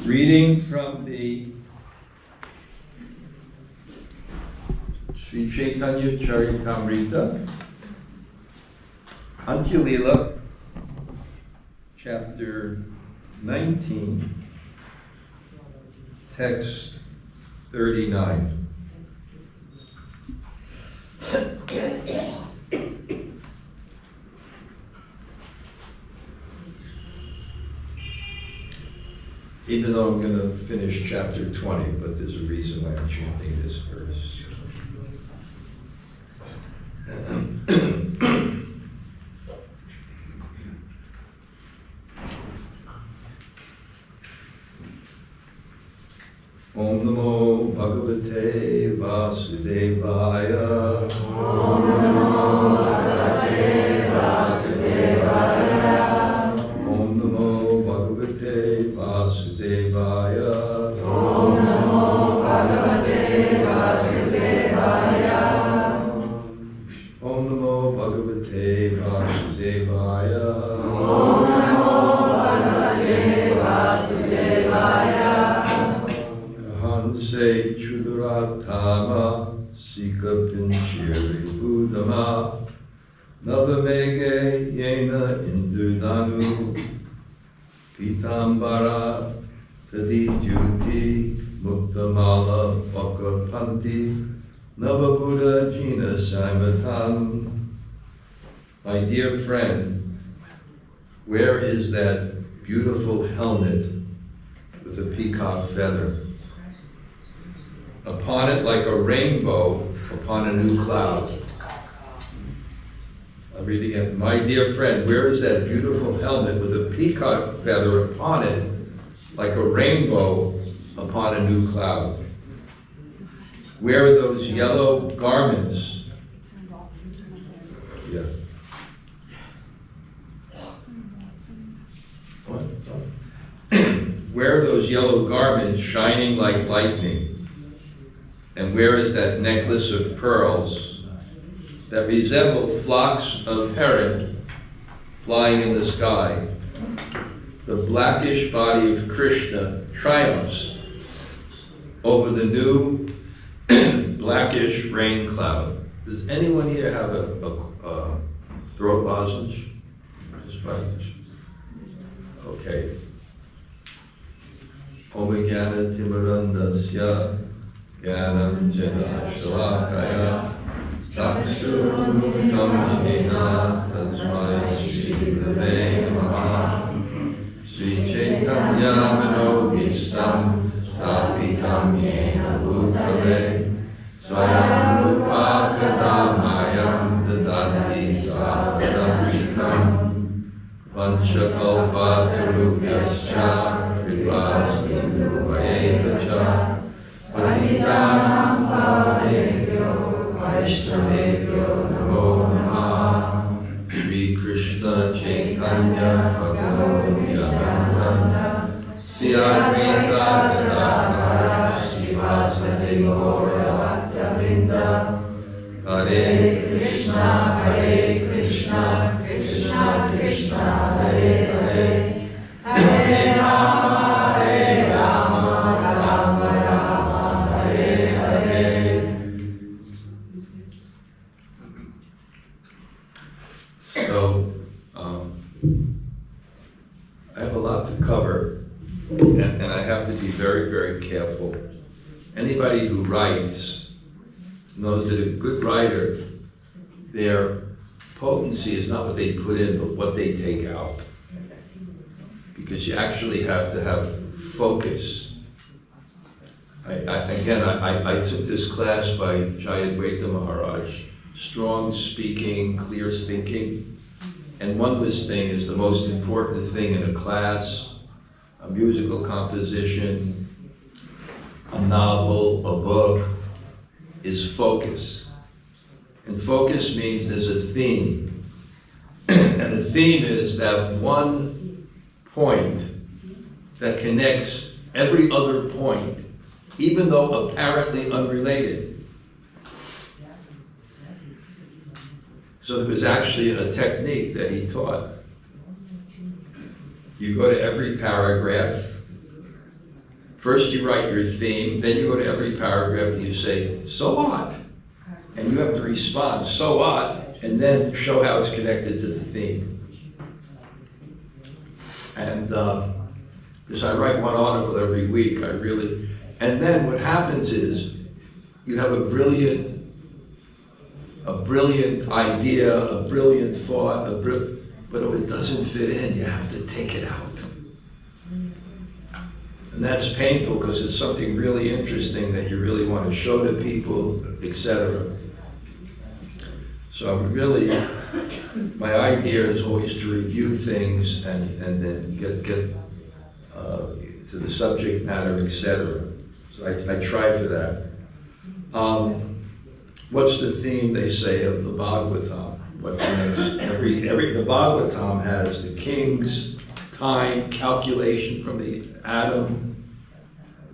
Reading from the Sri Chaitanya Charitamrita, Antya-lila, chapter 19, text 39. Even though I'm going to finish chapter 20, but there's a reason why I'm chanting this verse. Om Namo Bhagavate Vasudevaya. Om Namo Bhagavate Vasudevaya. Om Namo Bhagavate Vasudevaya. Om Namo Bhagavate Vasudevaya. Om Namo Bhagavate Vasudevaya. Om Namo Bhagavate Vasudevaya. Hanse Chudaratama Sika Pinchiri Budama Navamege Yena Indudanu Pitambara Tadidyuti Muktamala Vakapanti Navabuddha Jina Saimatam. My dear friend, where is that beautiful helmet with a peacock feather? Upon it like a rainbow upon a new cloud. I'm reading it. My dear friend, where is that beautiful helmet with a peacock feather upon it like a rainbow upon a new cloud? Where are those yellow garments? Yeah. What? Where are those yellow garments shining like lightning? And where is that necklace of pearls that resemble flocks of heron flying in the sky? The blackish body of Krishna triumphs over the new blackish rain cloud. Does anyone here have a throat lozenge? Just practice. Okay. Omagana Timarandasya Gyanam Jana Shalakaya Chakshurmuktam Mahina Tasmai Shri Gurave Namaha Sri Chaitanya Manobhishtam Stapitam Yena Bhutale Swayam Rupa Kadamayam Dadanti Sapadamrikam Vanchakalpa Tarubhyascha Kripa Sindhu Vayevacha Patitanam Pavadebhyo Vaishnavebhyo Namo Namah. Sri Krishna Chaitanya Prabhu Nityananda Sri Advaita Gadadhara Srivasadi Gaura Bhaktavrinda. Hare Krishna, Hare Krishna, Krishna Krishna, Hare Hare, Hare Rama, Hare Rama, Rama Rama, Hare Hare. So, I have a lot to cover, and I have to be very, very careful. Anybody who writes knows that a good writer, their potency is not what they put in, but what they take out. Because you actually have to have focus. I took this class by Jayadvaita Maharaj, strong speaking, clear thinking. And one was saying is the most important thing in a class, a musical composition, a novel, a book, is focus. And focus means there's a theme. And the theme is that one point that connects every other point, even though apparently unrelated. So there was actually a technique that he taught. You go to every paragraph First you write your theme, then you go to every paragraph and you say, so what? And you have to respond, so what? And then show how it's connected to the theme. And because I write one article every week, and then what happens is you have a brilliant idea, a brilliant thought, but if it doesn't fit in, you have to take it out. And that's painful because it's something really interesting that you really want to show to people, etc. So my idea is always to review things and then get to the subject matter, etc. So I try for that. What's the theme, they say, of the Bhagavatam? What connects the Bhagavatam has the king's time calculation from the Adam,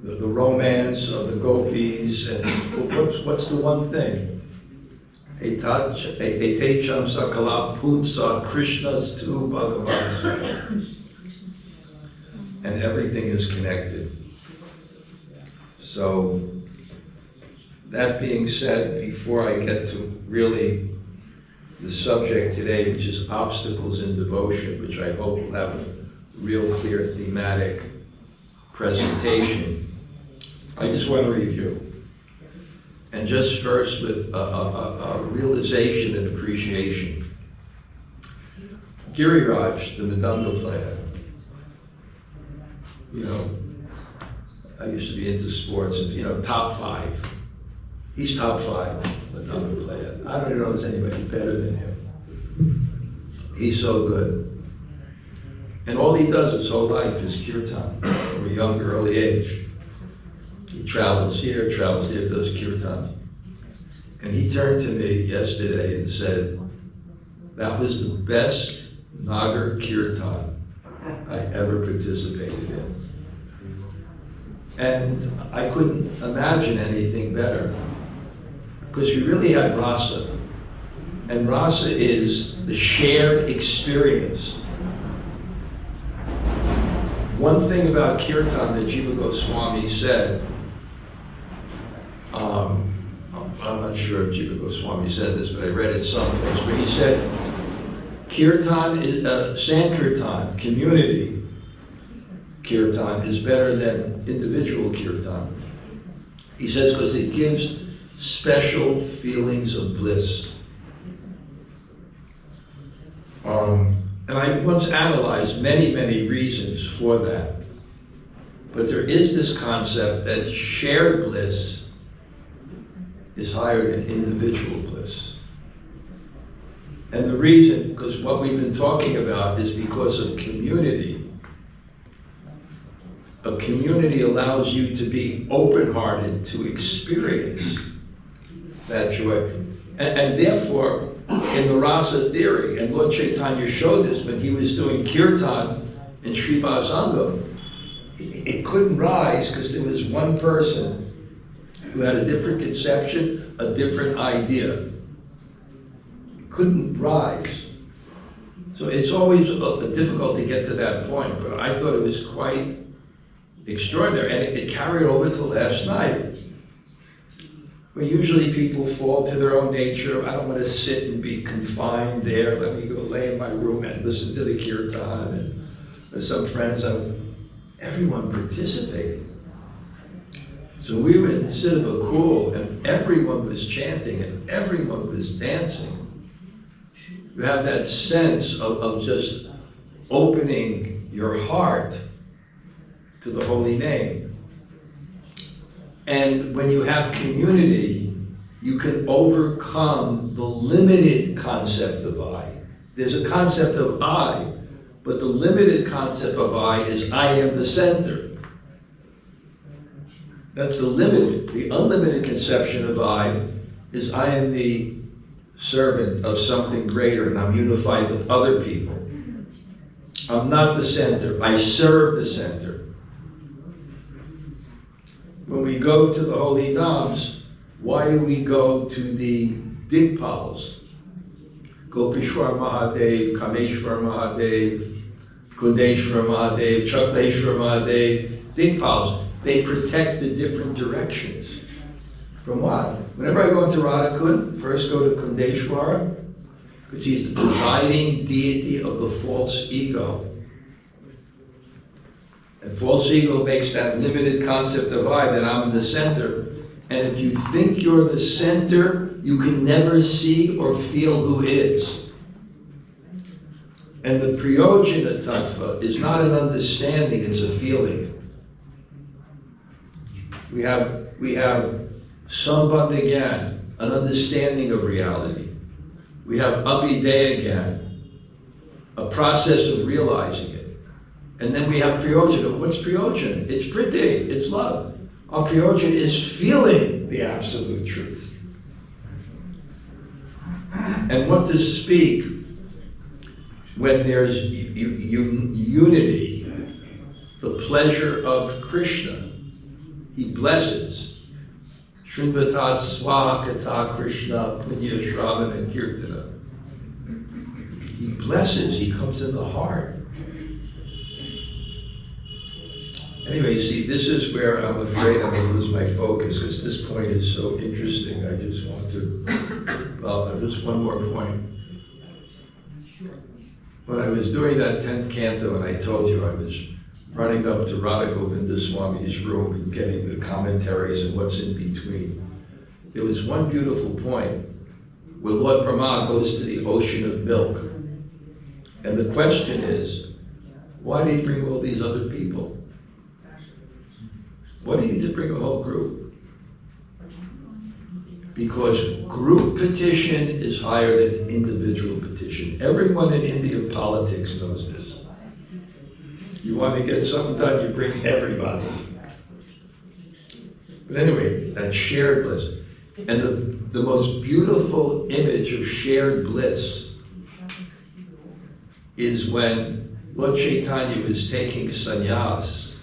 the romance of the gopis, and what's the one thing? Etecham sakala putsa Krishna's tu Bhagavan. And everything is connected. So, that being said, before I get to really the subject today, which is obstacles in devotion, which I hope will have a real clear thematic presentation, I just want to review. And just first with a realization and appreciation. Giriraj, the Mridanga player, I used to be into sports, and top 5. He's top 5 Mridanga player. I don't even know if there's anybody better than him. He's so good. And all he does his whole life is kirtan from a young, early age. He travels here, does kirtan. And he turned to me yesterday and said, that was the best Nagar kirtan I ever participated in. And I couldn't imagine anything better. Because we really had rasa. And rasa is the shared experience. One thing about kirtan that Jiva Goswami said, I'm not sure if Jiva Goswami said this, but I read it someplace, but he said, kirtan is, Sankirtan, community kirtan, is better than individual kirtan. He says because it gives special feelings of bliss. And I once analyzed many, many reasons for that. But there is this concept that shared bliss is higher than individual bliss. And the reason, because what we've been talking about is because of community. A community allows you to be open-hearted to experience that joy. And therefore, in the rasa theory, and Lord Chaitanya showed this when he was doing kirtan in Sri Vasangam, it couldn't rise because there was one person who had a different conception, a different idea. It couldn't rise. So it's always difficult to get to that point, but I thought it was quite extraordinary, and it carried over to last night. Where usually people fall to their own nature. I don't want to sit and be confined there. Let me go lay in my room and listen to the kirtan. And with some friends, everyone participating. So we were in Siddhavakul, and everyone was chanting, and everyone was dancing. You have that sense of just opening your heart to the holy name. And when you have community, you can overcome the limited concept of I. There's a concept of I, but the limited concept of I is I am the center. That's the limited. The unlimited conception of I is I am the servant of something greater, and I'm unified with other people. I'm not the center. I serve the center. When we go to the holy dhams, why do we go to the Digpals? Gopishwar Mahadev, Kameshwar Mahadev, Kundeshwar Mahadev, Chakleshwar Mahadev, Digpals. They protect the different directions. From what? Whenever I go into Radhakund, first go to Kundeshwara, because he's the presiding deity of the false ego. And false ego makes that limited concept of I, that I'm in the center. And if you think you're the center, you can never see or feel who is. And the Priyojana Tattva is not an understanding, it's a feeling. We have Sambandha Gyan, an understanding of reality. We have Abhideya Gyan, a process of realizing it. And then we have Priyojana. What's Priyojana? It's Priti, it's love. Our Priyojana is feeling the absolute truth. And what to speak when there's unity, the pleasure of Krishna. He blesses. Srinvata Swa Katha Krishna Punya Shravana Kirtana. He blesses, he comes in the heart. Anyway, you see, this is where I'm afraid I'm going to lose my focus, because this point is so interesting. I just want to, well, just one more point. When I was doing that 10th canto, and I told you I was running up to Radha Govinda Swami's room and getting the commentaries and what's in between, there was one beautiful point where Lord Brahma goes to the ocean of milk. And the question is, why did he bring all these other people? Why did he need to bring a whole group? Because group petition is higher than individual petition. Everyone in Indian politics knows this. You want to get something done, you bring everybody. But anyway, that shared bliss. And the most beautiful image of shared bliss is when Lord Chaitanya was taking sannyas,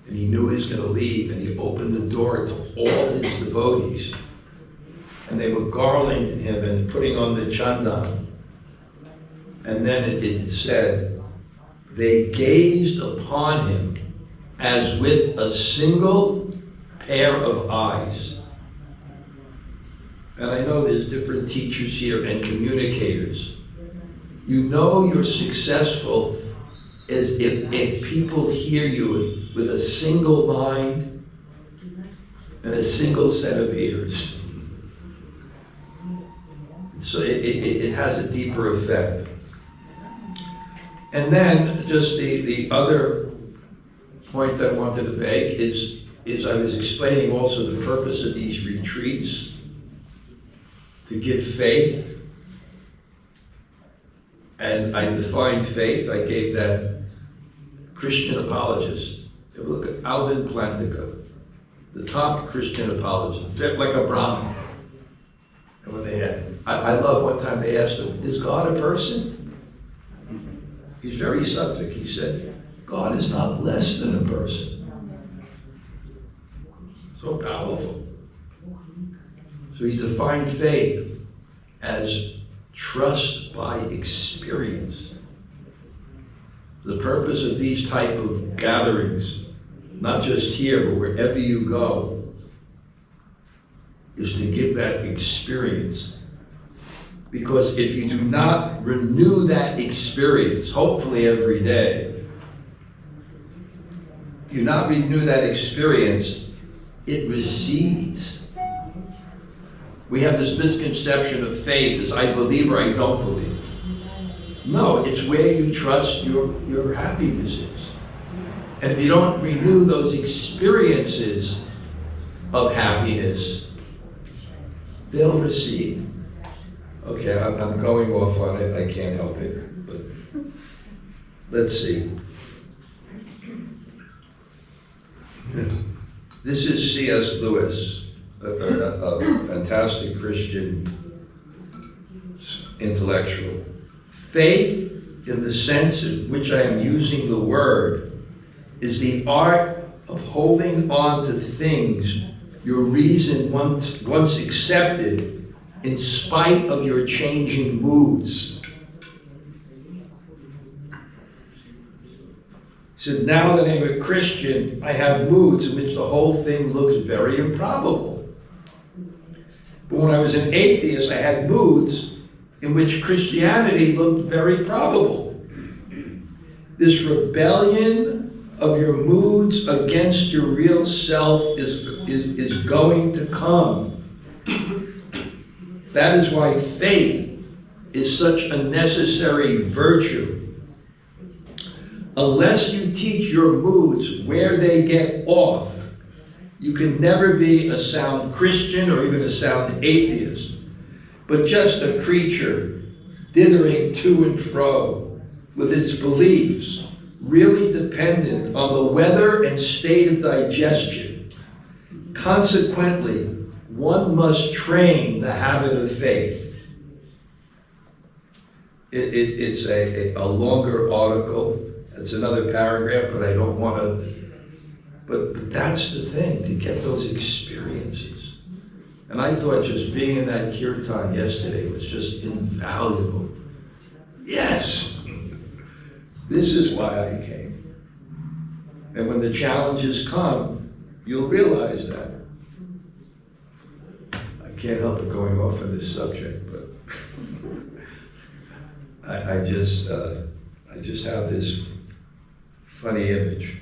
and he knew he was going to leave, and he opened the door to all his devotees, and they were garlanding him and putting on the chandan. And then it said, they gazed upon him as with a single pair of eyes. And I know there's different teachers here and communicators. You know you're successful as if people hear you with a single mind and a single set of ears. So it has a deeper effect. And then just the other point that I wanted to make is I was explaining also the purpose of these retreats, to give faith. And I defined faith, I gave that Christian apologist. Look at Alvin Plantinga, the top Christian apologist, like a Brahmin. And when they had, I love one time they asked him, is God a person? He's very sattvic. He said, God is not less than a person. So powerful. So he defined faith as trust by experience. The purpose of these type of gatherings, not just here, but wherever you go, is to give that experience. Because if you do not renew that experience, hopefully every day, if you not renew that experience, it recedes. We have this misconception of faith as I believe or I don't believe. No, it's where you trust your happiness is. And if you don't renew those experiences of happiness, they'll recede. Okay, I'm going off on it, I can't help it, but let's see. This is C.S. Lewis, a fantastic Christian intellectual. Faith, in the sense in which I am using the word, is the art of holding on to things your reason once accepted in spite of your changing moods. said, now that I'm a Christian, I have moods in which the whole thing looks very improbable. But when I was an atheist, I had moods in which Christianity looked very probable. This rebellion of your moods against your real self is going to come. That is why faith is such a necessary virtue. Unless you teach your moods where they get off, you can never be a sound Christian or even a sound atheist, but just a creature dithering to and fro with its beliefs, really dependent on the weather and state of digestion. Consequently, one must train the habit of faith. It's a longer article. It's another paragraph, but I don't want to. But that's the thing, to get those experiences. And I thought just being in that kirtan yesterday was just invaluable. Yes, this is why I came. And when the challenges come, you'll realize that. I can't help but going off on this subject, but I just have this funny image.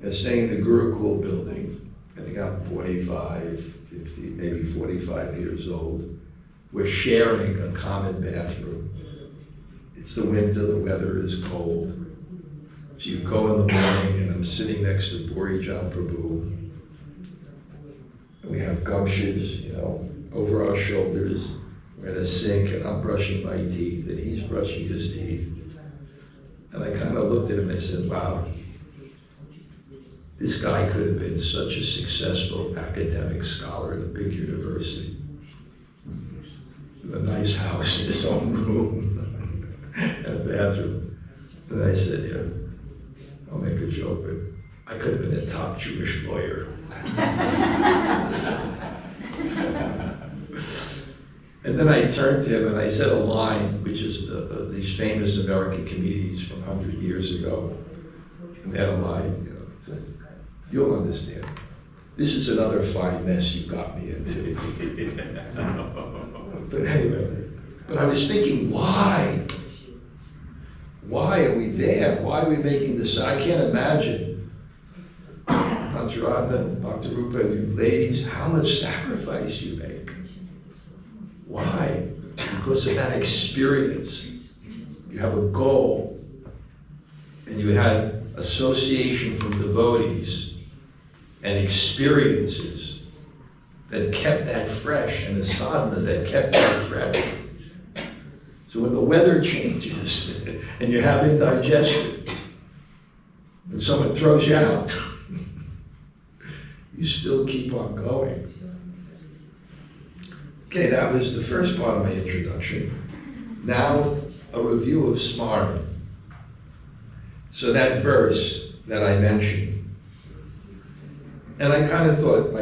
I'm staying in the Gurukul building. I think I'm 45, 50, maybe 45 years old. We're sharing a common bathroom. It's the winter, the weather is cold. So you go in the morning and I'm sitting next to Bhakti Prabhu. And we have gumshoes, over our shoulders. We're in a sink and I'm brushing my teeth and he's brushing his teeth. And I kind of looked at him and I said, wow, this guy could have been such a successful academic scholar in a big university. With a nice house in his own room and a bathroom. And I said, yeah, I'll make a joke, but I could have been a top Jewish lawyer. And then I turned to him and I said a line, which is these famous American comedians from 100 years ago. And they had a line, said, you'll understand. This is another fine mess you got me into. But anyway, but I was thinking, why? Why are we there? Why are we making this? I can't imagine. Radha, Dr. Rupa, you ladies, how much sacrifice you make. Why? Because of that experience. You have a goal, and you had association from devotees and experiences that kept that fresh, and a sadhana that kept that fresh. So when the weather changes and you have indigestion and someone throws you out, you still keep on going. Okay, that was the first part of my introduction. Now, a review of Smarna. So that verse that I mentioned, and I kind of thought,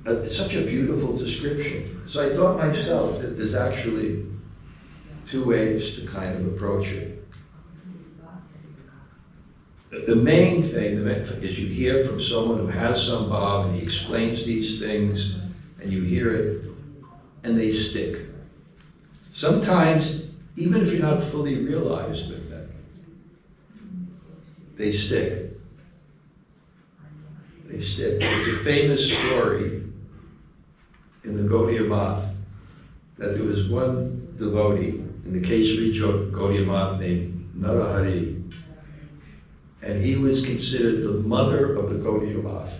it's such a beautiful description. So I thought myself that there's actually two ways to kind of approach it. The main thing is you hear from someone who has some bhav and he explains these things and you hear it and they stick. Sometimes, even if you're not fully realized with them, they stick. They stick. There's a famous story in the Gaudiya Math that there was one devotee in the case of Gaudiya Math named Narahari, and he was considered the mother of the Gaudiya Math.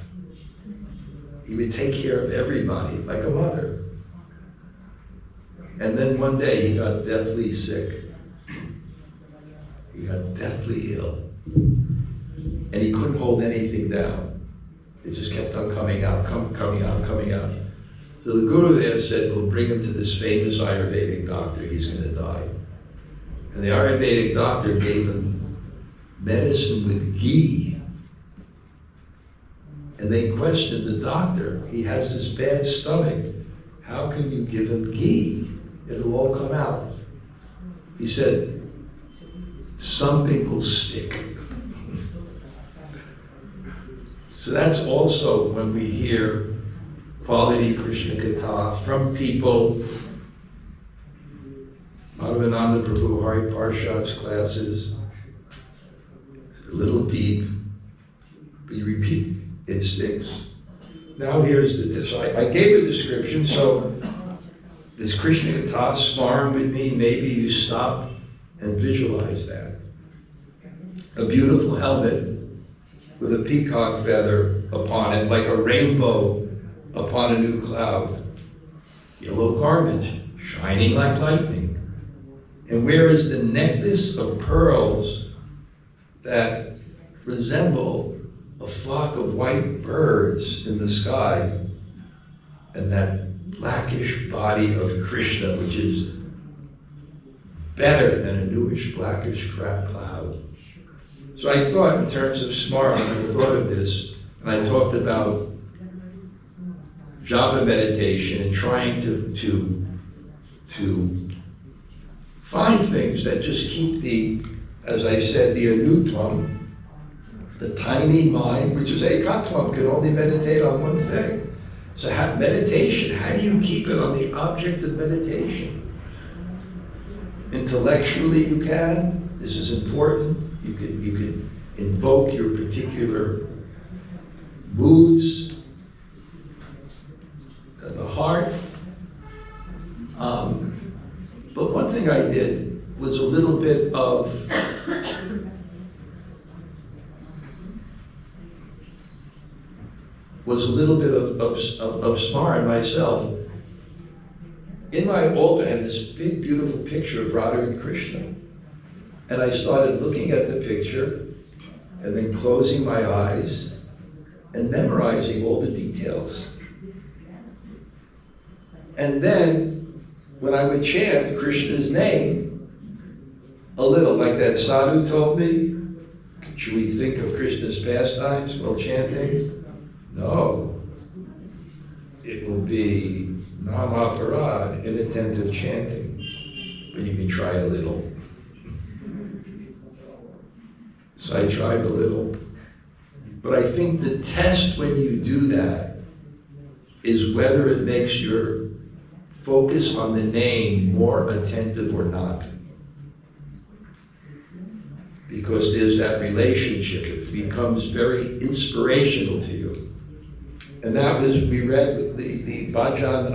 He would take care of everybody like a mother. And then one day he got deathly sick. He got deathly ill. And he couldn't hold anything down. It just kept on coming out, coming out. So the guru there said, we'll bring him to this famous Ayurvedic doctor, he's going to die. And the Ayurvedic doctor gave him medicine with ghee. And they questioned the doctor, he has this bad stomach, how can you give him ghee? It'll all come out. He said, something will stick. So that's also when we hear quality Krishna Katha from people, Madhavananda Prabhu, Hari Parshad's classes, a little deep, we repeat, it sticks. Now here's so I gave a description, so this Krishna Katha smarm with me, maybe you stop and visualize that. A beautiful helmet with a peacock feather upon it, like a rainbow upon a new cloud. Yellow garment, shining like lightning. And where is the necklace of pearls that resemble a flock of white birds in the sky, and that blackish body of Krishna, which is better than a newish blackish cloud. So I thought in terms of smart, I thought of this, and I talked about japa meditation and trying to find things that just keep the, as I said, the anutvam, the tiny mind, which is ekatvam, can only meditate on one thing. So meditation, how do you keep it on the object of meditation? Intellectually you can, this is important. You can invoke your particular moods, the heart. But one thing I did was a little bit of smart myself. In my altar, I have this big, beautiful picture of Radha and Krishna. And I started looking at the picture and then closing my eyes and memorizing all the details. And then, when I would chant Krishna's name, a little, like that sadhu told me, should we think of Krishna's pastimes while chanting? No. It will be namaparad, inattentive chanting, but you can try a little. So I tried a little. But I think the test when you do that is whether it makes your focus on the name more attentive or not. Because there's that relationship. It becomes very inspirational to you. And that was, we read the bhajan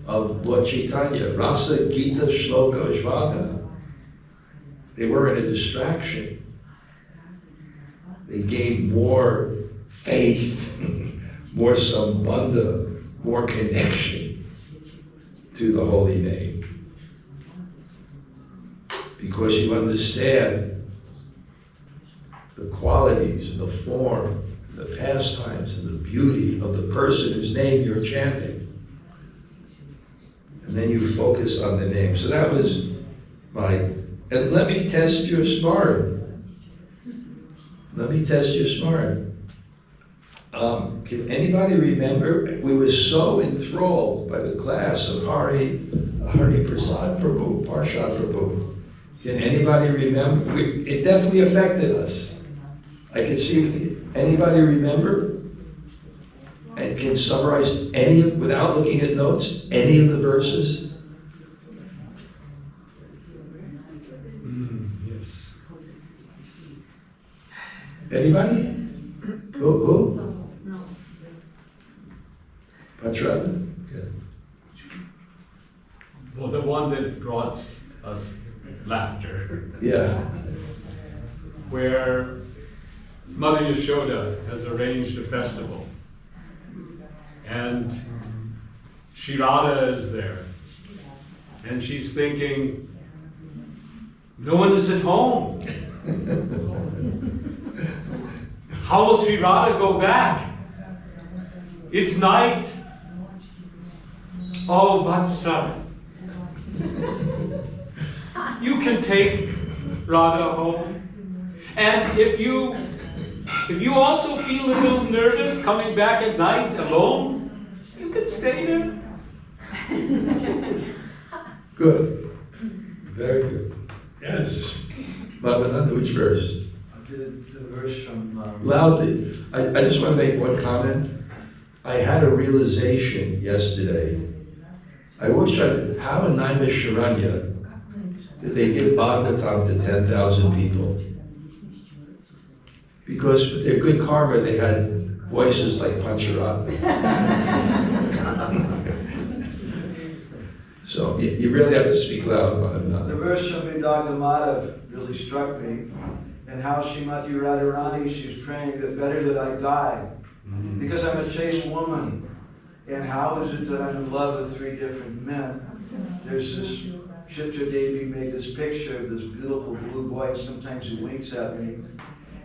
of Lord Chaitanya, Rasa Gita Shloka Ashvadana. They weren't a distraction. They gave more faith, more sambandha, more connection to the holy name. Because you understand the qualities, the form, the pastimes, and the beauty of the person whose name you're chanting. And then you focus on the name. So that was and let me test your smart. Let me test your smart. Can anybody remember? We were so enthralled by the class of Hari Prasad Prabhu, Parshad Prabhu. Can anybody remember? It definitely affected us. I can see, anybody remember? And can summarize without looking at notes, any of the verses? Yes. Anybody? Who? No. Patra? Yeah. Well, the one that brought us laughter. Yeah. Where Mother Yashoda has arranged a festival. And Shri Radha is there. And she's thinking, no one is at home. How will Shri Radha go back? It's night. Oh, Vatsa. You can take Radha home. And if you also feel a little nervous coming back at night alone, you can stay there. Good. Very good. Yes. Bhavananda, which verse? the verse from... Loudly. I just want to make one comment. I had a realization yesterday. I always try to, how in Naimisharanya did they give Bhagavatam to 10,000 people? Because with their good karma, they had voices like Pancharatma. So you really have to speak loud about another. The verse from Vidagdhamata really struck me, and how Srimati Radharani, she's praying that better that I die, because I'm a chaste woman. And how is it that I'm in love with 3 different men? There's this, Chitra Devi made this picture of this beautiful blue boy, and sometimes he winks at me.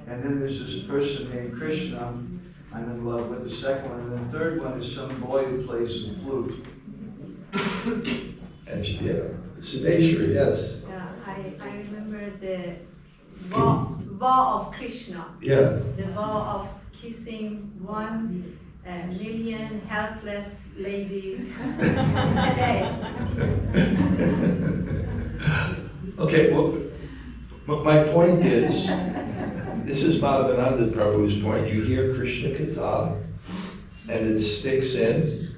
And then there's this person named Krishna I'm in love with, the second one. And the third one is some boy who plays the flute. And yeah, Siddheshwari, yes. Yeah, I remember the vow of Krishna. Yeah. The vow of kissing 1 million helpless ladies a day. Okay, well, my point is, this is Madhavananda Prabhu's point. You hear Krishna Katha, and it sticks in.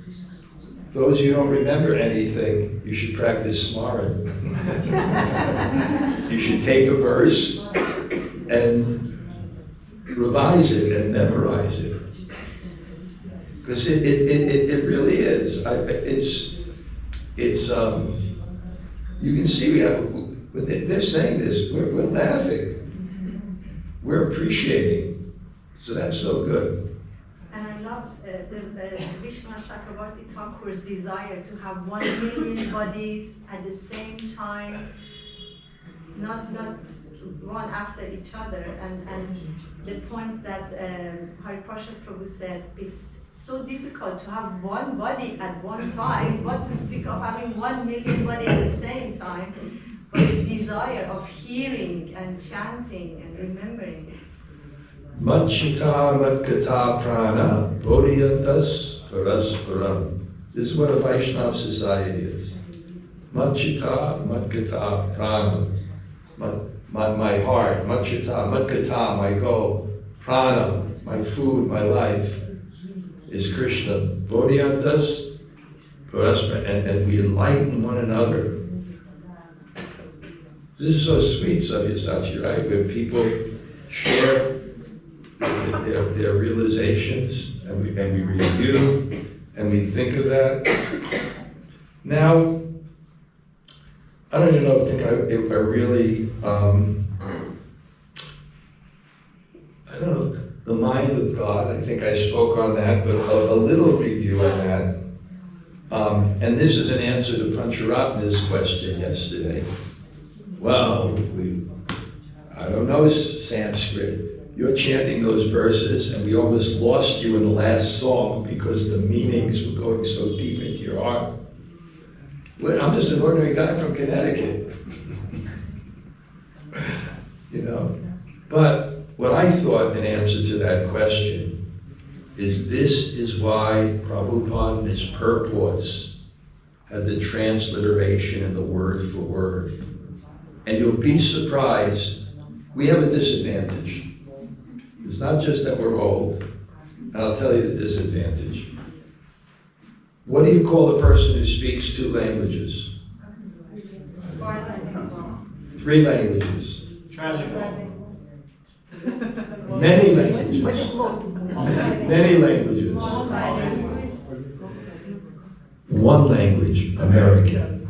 Those who don't remember anything, you should practice Smaran. You should take a verse and revise it and memorize it. Because it really is. You can see when they're saying this, we're laughing. We're appreciating. So that's so good. And I love the Vishwanath Chakravarti Thakur's desire to have 1 million bodies at the same time, not one after each other. And the point that Hariprasad Prabhu said, it's so difficult to have one body at one time, what to speak of having 1 million bodies at the same time, but the desire of hearing and chanting and remembering. Machita matkata prana bodhiyantas parasparam. This is what a Vaishnava society is. Machita matkata prana. My heart, machita, matkata, my goal, prana, my food, my life, is Krishna. Bodhiyantas parasparam, and we enlighten one another. This is so sweet, Sabyasachi, right? Where people share their realizations, and we review, and we think of that. Now, I don't even know if I really, I don't know, the mind of God, I think I spoke on that, but a little review on that. And this is an answer to Pancharatma's question yesterday. Well, I don't know Sanskrit. You're chanting those verses, and we almost lost you in the last song because the meanings were going so deep into your heart. Well, I'm just an ordinary guy from Connecticut. You know? But what I thought in answer to that question is this is why Prabhupada in his purports had the transliteration and the word for word. And you'll be surprised, we have a disadvantage. It's not just that we're old, and I'll tell you the disadvantage. What do you call a person who speaks 2 languages? 3 languages? Many languages. Many languages. 1 language, American.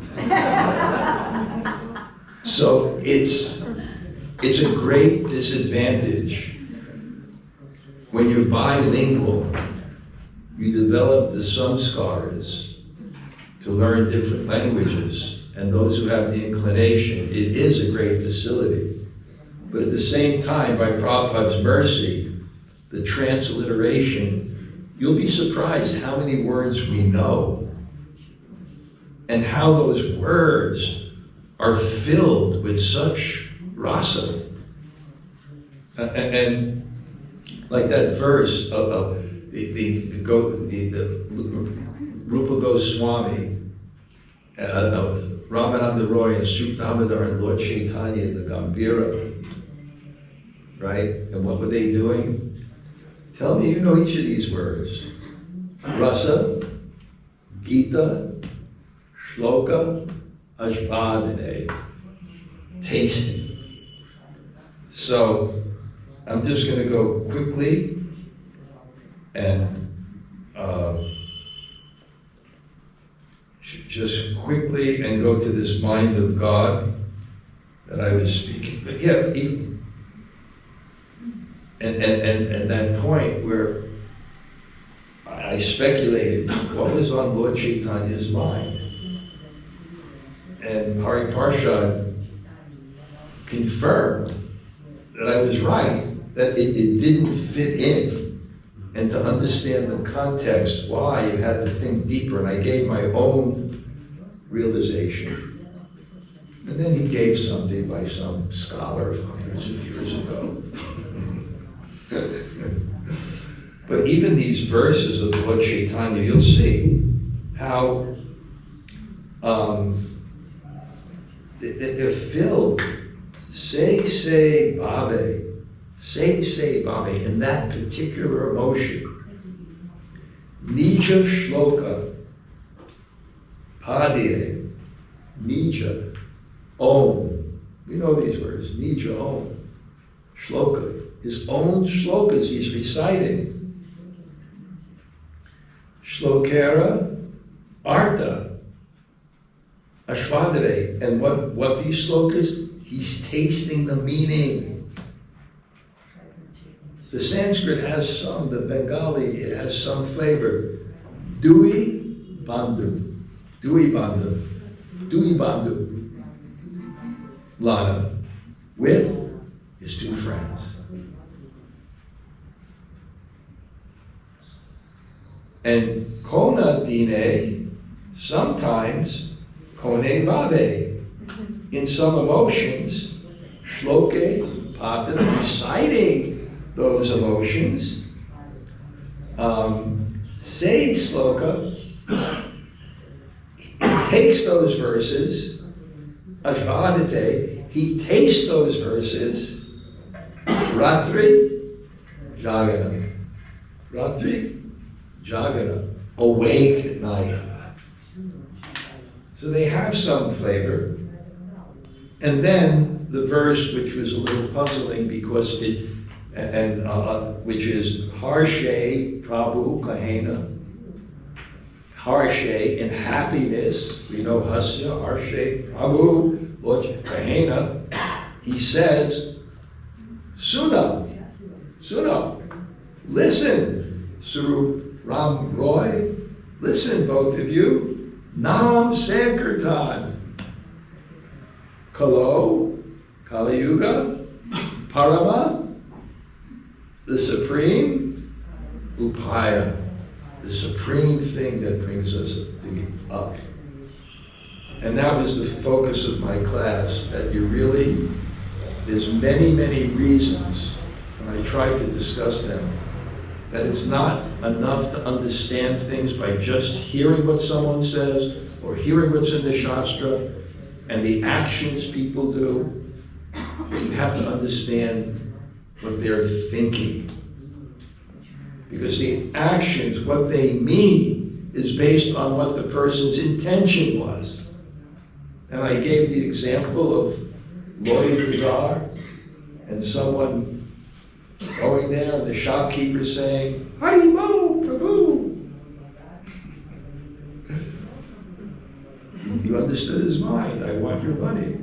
So it's a great disadvantage. When you're bilingual, you develop the samskaras to learn different languages, and those who have the inclination, it is a great facility. But at the same time, by Prabhupada's mercy, the transliteration, you'll be surprised how many words we know, and how those words are filled with such rasa. And like that verse of the Rupa Goswami, Ramananda Roy and Sri Damodar and Lord Chaitanya, the Gambhira, right? And what were they doing? Tell me you know each of these words. Rasa, Gita, Shloka, Ashvadane. Tasting. So, I'm just going to go quickly and just quickly and go to this mind of God that I was speaking. But yeah, even, and that point where I speculated what was on Lord Chaitanya's mind. And Hari Parshad confirmed that I was right, that it didn't fit in. And to understand the context, why, you had to think deeper. And I gave my own realization. And then he gave something by some scholar hundreds of years ago. But even these verses of Lord Chaitanya, you'll see how they're filled. Say, Bhave. Say, Bhave, in that particular emotion. Nija Shloka. Padye. Nija. Om. We know these words. Nija Om. Shloka. His own shlokas he's reciting. Shlokera Artha Ashvadare. And what these slokas? He's tasting the meaning. The Sanskrit has some, the Bengali, it has some flavor. Dui Bandhu. Dui Bandhu. Dui Bandhu. Lana. With his two friends. And Kona Dine, sometimes Kone Bade. In some emotions, Shloke, Pata, reciting those emotions. Say Sloka, he takes those verses, Ashvadate, he tastes those verses, Ratri, Jagana. Ratri, Jagana, awake at night. So they have some flavor. And then the verse, which was a little puzzling because which is Harshe Prabhu Kahena. Harshe in happiness. We know Hasya, Harshe Prabhu, Lord Kahena. He says, Suna, listen, Sarup Ram Roy, listen, both of you. Nam Sankirtan. Kalo, Kali Yuga, Parama, the supreme, Upaya, the supreme thing that brings us up. And that was the focus of my class, that there's many reasons, and I tried to discuss them, that it's not enough to understand things by just hearing what someone says or hearing what's in the Shastra and the actions people do. You have to understand what they're thinking. Because the actions, what they mean, is based on what the person's intention was. And I gave the example of Lloyd Bazaar and someone going there and the shopkeeper saying, Harimo Prabhu. You understood his mind. I want your money.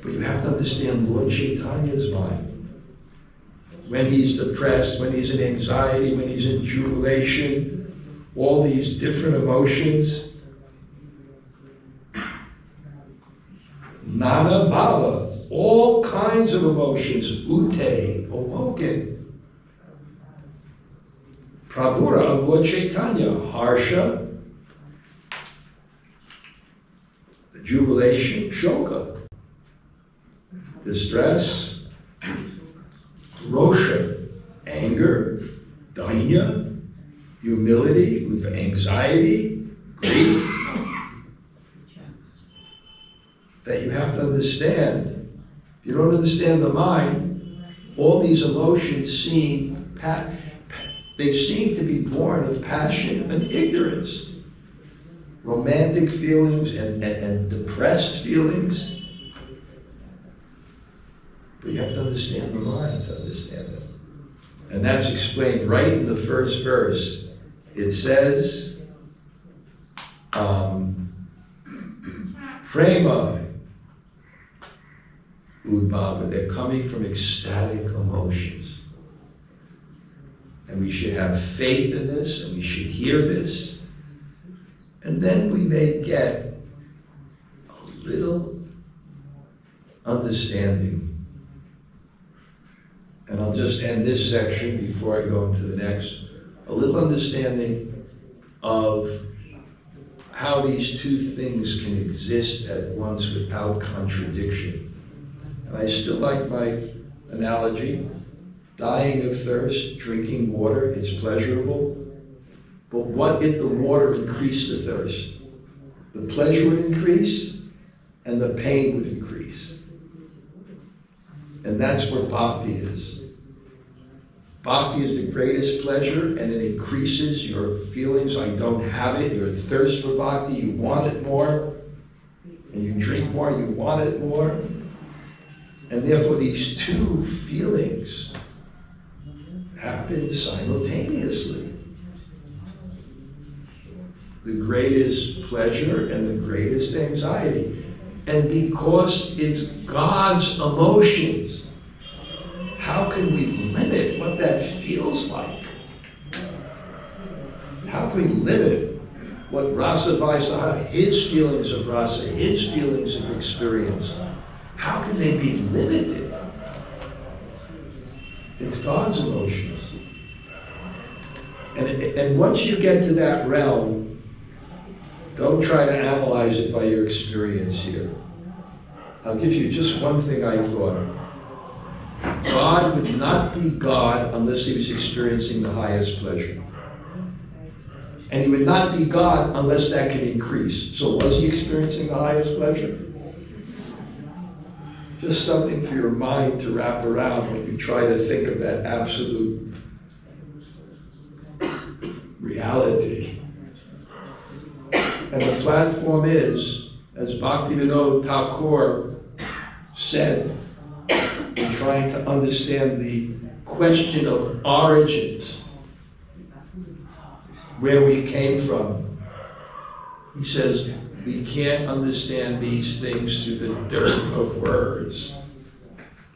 But you have to understand Lord Chaitanya's mind. When he's depressed, when he's in anxiety, when he's in jubilation, all these different emotions. Nana Bhava, all kinds of emotions, Ute, awoken. Prabhura of Lord Chaitanya, Harsha, jubilation, Shoka, distress, Rosha, anger, Dainya, humility, anxiety, grief. That you have to understand. If you don't understand the mind, all these emotions seem, they seem to be born of passion and ignorance. Romantic feelings and depressed feelings. But you have to understand the mind to understand it. And that's explained right in the first verse. It says, prema udbhava, they're coming from ecstatic emotions. And we should have faith in this, and we should hear this. And then we may get a little understanding. And I'll just end this section before I go into the next. A little understanding of how these two things can exist at once without contradiction. And I still like my analogy. Dying of thirst, drinking water, it's pleasurable. But what if the water increased the thirst? The pleasure would increase and the pain would increase. And that's what bhakti is. Bhakti is the greatest pleasure, and it increases your feelings. I don't have it. Your thirst for bhakti, you want it more. And you drink more, you want it more. And therefore these two feelings happen simultaneously. The greatest pleasure and the greatest anxiety. And because it's God's emotions, how can we limit what that feels like? How can we limit what Rasa Vaisakha, his feelings of rasa, his feelings of experience, how can they be limited? It's God's emotions. And once you get to that realm, don't try to analyze it by your experience here. I'll give you just one thing I thought. God would not be God unless he was experiencing the highest pleasure. And he would not be God unless that could increase. So was he experiencing the highest pleasure? Just something for your mind to wrap around when you try to think of that absolute reality. And the platform is, as Bhaktivinoda Thakur said, in trying to understand the question of origins, where we came from. He says, we can't understand these things through the dirt of words.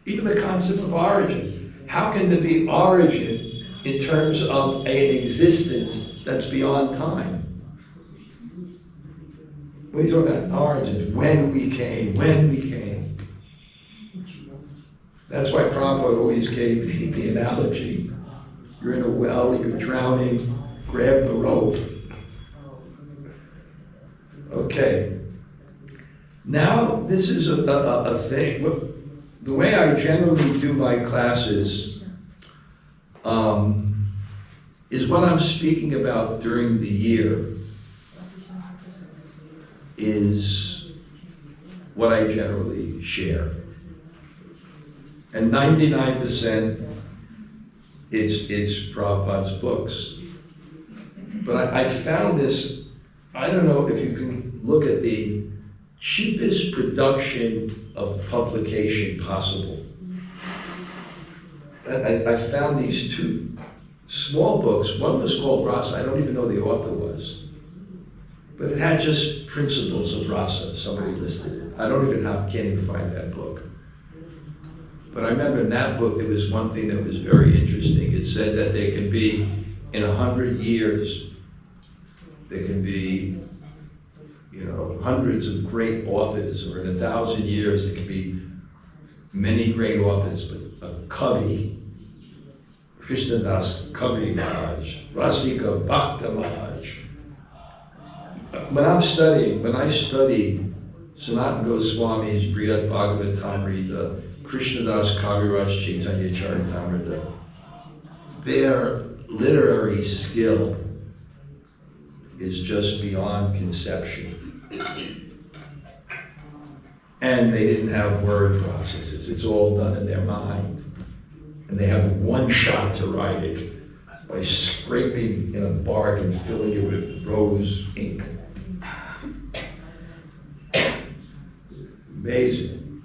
Even the concept of origin. How can there be origin in terms of an existence that's beyond time? What are you talking about? Origins. When we came. That's why Prabhupada always gave the analogy. You're in a well, you're drowning, grab the rope. Okay. Now, this is a thing. The way I generally do my classes is what I'm speaking about during the year is what I generally share. And 99% it's Prabhupada's books. But I found this, I don't know if you can look at the cheapest production of publication possible. I found these two small books. One was called Rasa, I don't even know the author was. But it had just principles of rasa, somebody listed it. Can't even find that book. But I remember in that book there was one thing that was very interesting. It said that there can be, in 100 years, there can be, hundreds of great authors, or in 1,000 years there can be many great authors, but a Kavi, Krishnadas Kavi Maharaj, Rasika Bhakta Maharaj. When I studied Sanatana Goswami's Brihad Bhagavatamrita, Krishnadas Kaviraj Chaitanya Charitamrita, their literary skill is just beyond conception. And they didn't have word processes. It's all done in their mind. and they have one shot to ride it by scraping in a bark and filling it with rose ink. Amazing.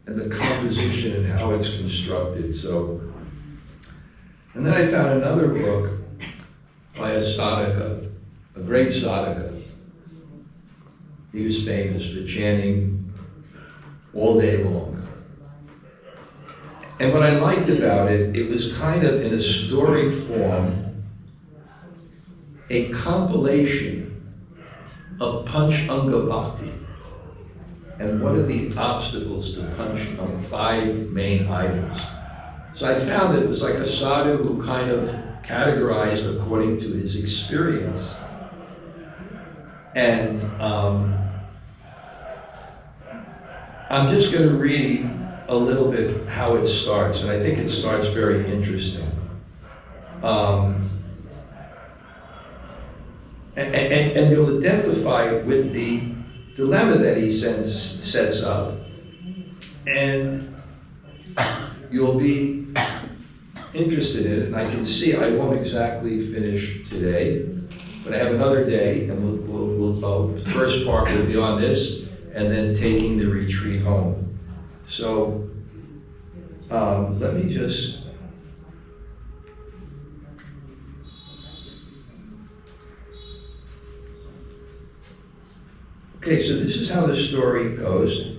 And the composition and how it's constructed. So, and then I found another book by a sadhaka, a great sadhaka. He was famous for chanting all day long. And what I liked about it, it was kind of in a story form, a compilation of Panchanga Bhakti. And what are the obstacles to punch on 5 main items? So I found that it was like a sadhu who kind of categorized according to his experience. And I'm just going to read a little bit how it starts, and I think it starts very interesting. And you'll identify with the dilemma that he sets up, and you'll be interested in it. And I can see I won't exactly finish today, but I have another day, and we'll first part will be on this, and then taking the retreat home. So let me just. Okay, so this is how the story goes.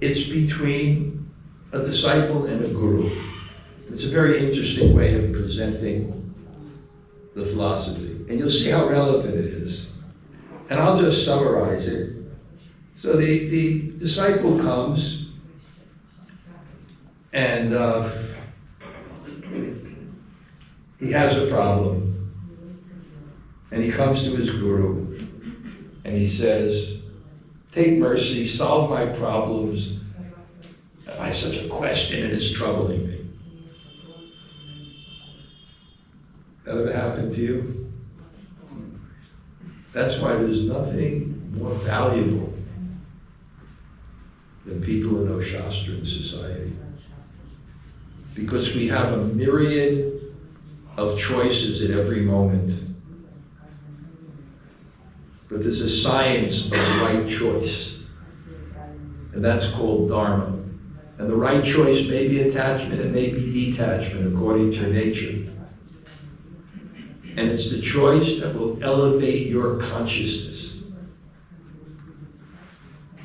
It's between a disciple and a guru. It's a very interesting way of presenting the philosophy. And you'll see how relevant it is. And I'll just summarize it. So the disciple comes and he has a problem. And he comes to his guru and he says, "Take mercy, solve my problems. I have such a question and it's troubling me." That ever happened to you? That's why there's nothing more valuable than people who know Shastra in society. Because we have a myriad of choices at every moment. But there's a science of right choice. And that's called Dharma. And the right choice may be attachment, it may be detachment, according to your nature. And it's the choice that will elevate your consciousness.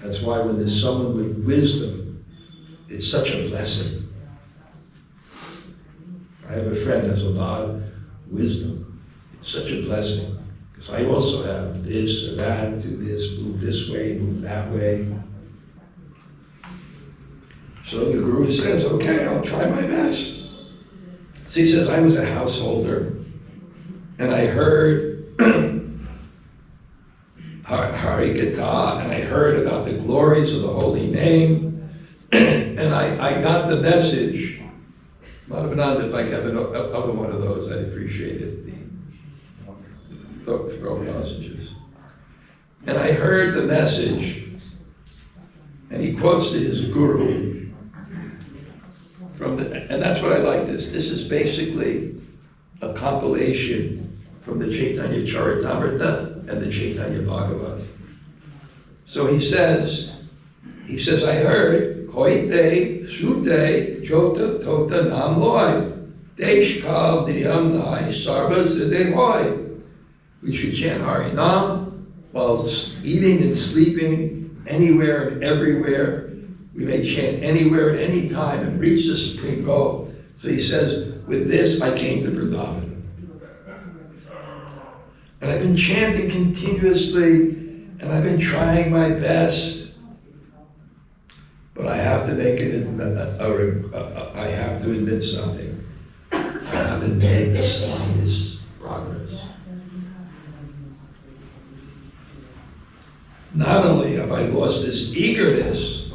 That's why when there's someone with wisdom, it's such a blessing. I have a friend who has a lot of wisdom. It's such a blessing. Because I also have this or that, do this, move this way, move that way. So the guru says, okay, I'll try my best. So he says, I was a householder, and I heard Hari Katha, and I heard about the glories of the holy name, and I got the message. Madhavananda, if I have another one of those, I'd appreciate it. The throat lozenges. And I heard the message, and he quotes to his guru, and that's what I like this. This is basically a compilation from the Chaitanya Charitamrita and the Chaitanya Bhagavat. So he says, I heard, Hoite, Sute, Jota, Tota, Nam Loi, Desh Kal, Niyam Nai, Sarva Zide Hoi. We should chant Harinam while eating and sleeping anywhere and everywhere. We may chant anywhere at any time and reach the supreme goal. So he says, with this I came to Vrindavan. And I've been chanting continuously, and I've been trying my best. But I have to make it, I have to admit something. I haven't made the slightest progress. Not only have I lost this eagerness,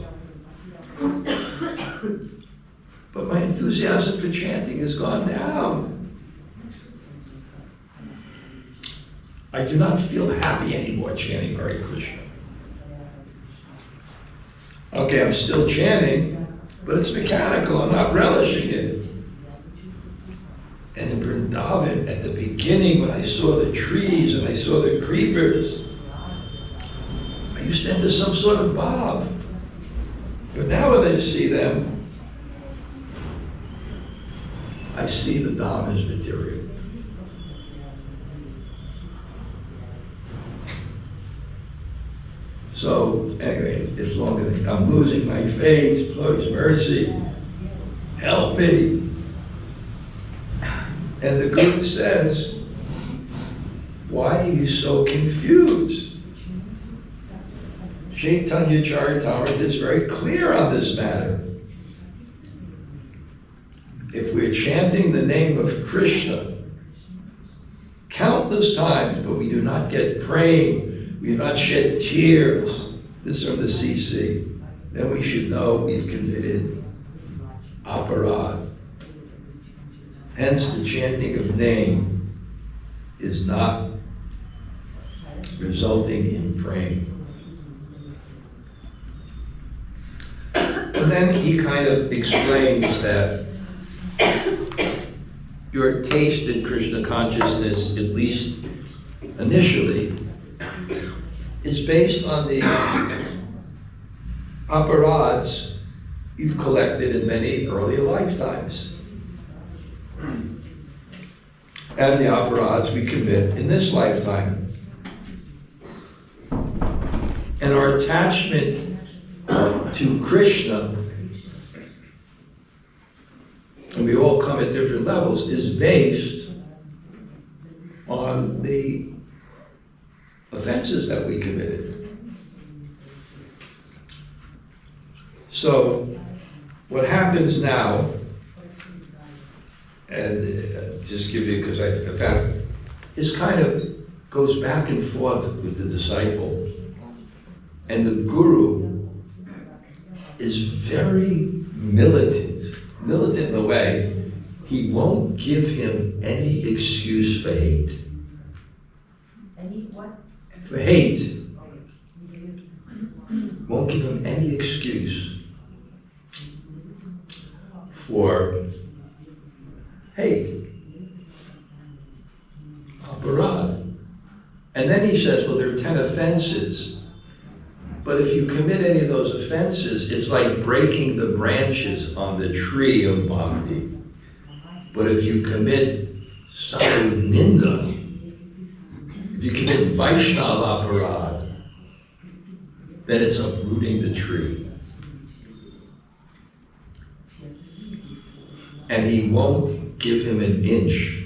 but my enthusiasm for chanting has gone down. I do not feel happy anymore chanting Hare Krishna. Okay, I'm still chanting, but it's mechanical. I'm not relishing it. And in Vrindavan, at the beginning, when I saw the trees and I saw the creepers, I used to enter some sort of bhav. But now when I see them, I see the Dham as material. So anyway, as long as I'm losing my faith, Lord's mercy, help me. And the Guru says, why are you so confused? Chaitanya Charitamrita is very clear on this matter. If we're chanting the name of Krishna countless times, but we do not get praying, we do not shed tears, this is from the CC, then we should know we've committed aparad. Hence, the chanting of name is not resulting in praying. And then he kind of explains that your taste in Krishna consciousness, at least initially, is based on the aparads you've collected in many earlier lifetimes. And the aparads we commit in this lifetime. And our attachment to Krishna, and we all come at different levels, is based on the offenses that we committed. So, what happens now, and just give you, because I found, is kind of goes back and forth with the disciple. And the Guru is very militant in a way. He won't give him any excuse for hate. Any what? For hate. Won't give him any excuse for hate. Aparad. And then he says, well, there are 10 offenses. But if you commit any of those offenses, it's like breaking the branches on the tree of Bhakti. But if you commit Sadhu Ninda, if you commit Vaishnava aparad, then it's uprooting the tree. And he won't give him an inch.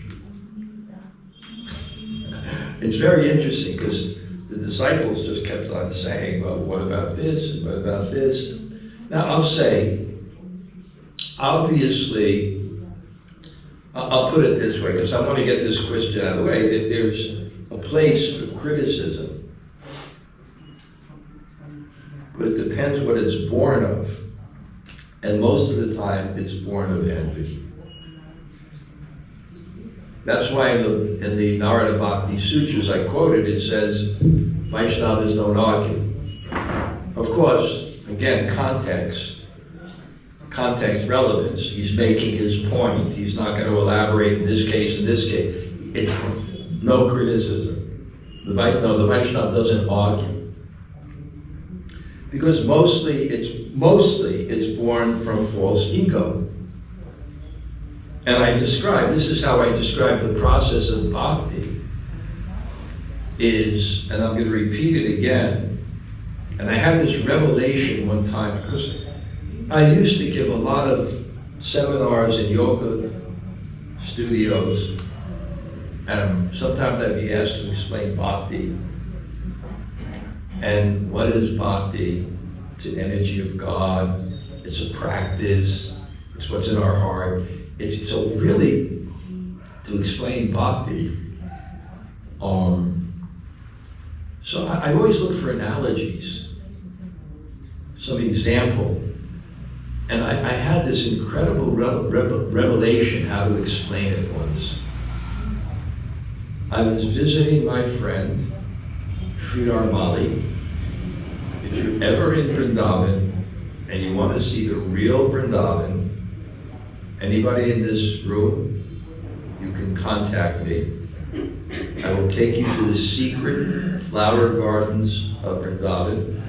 It's very interesting because the disciples just kept on saying, well, what about this and what about this? Now I'll say, obviously, I'll put it this way, because I want to get this question out of the way, that there's a place for criticism. But it depends what it's born of. And most of the time, it's born of envy. That's why in the Narada Bhakti Sutras I quoted, it says, Vaishnavas don't argue. Of course, again, context relevance. He's making his point. He's not going to elaborate in this case, It's no criticism. The Vaishnava doesn't argue. Because mostly it's born from false ego. And this is how I describe the process of bhakti, is, and I'm going to repeat it again, and I had this revelation one time, because I used to give a lot of seminars in yoga studios, and sometimes I'd be asked to explain bhakti. And what is bhakti? It's an energy of God, it's a practice, it's what's in our heart. So really, to explain bhakti, so I always look for analogies, some example. And I had this incredible revelation how to explain it once. I was visiting my friend, Sridhar Mali. If you're ever in Vrindavan and you want to see the real Vrindavan, anybody in this room, you can contact me. I will take you to the secret flower gardens of Vrindavan.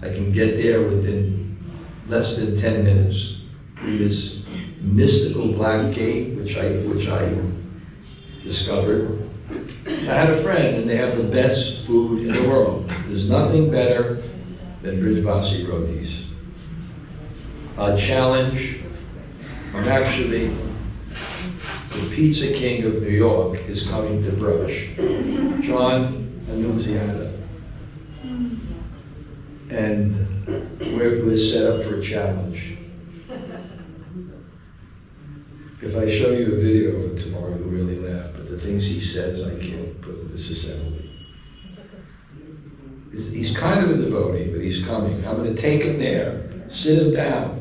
I can get there within less than 10 minutes through this mystical black gate, which I discovered. I had a friend, and they have the best food in the world. There's nothing better than Brijvasi rotis. A challenge. I'm actually, the Pizza King of New York is coming to brunch. John Annunziata. And we're set up for a challenge. If I show you a video of him tomorrow, you'll really laugh. But the things he says, I can't put in this assembly. He's kind of a devotee, but he's coming. I'm going to take him there, sit him down.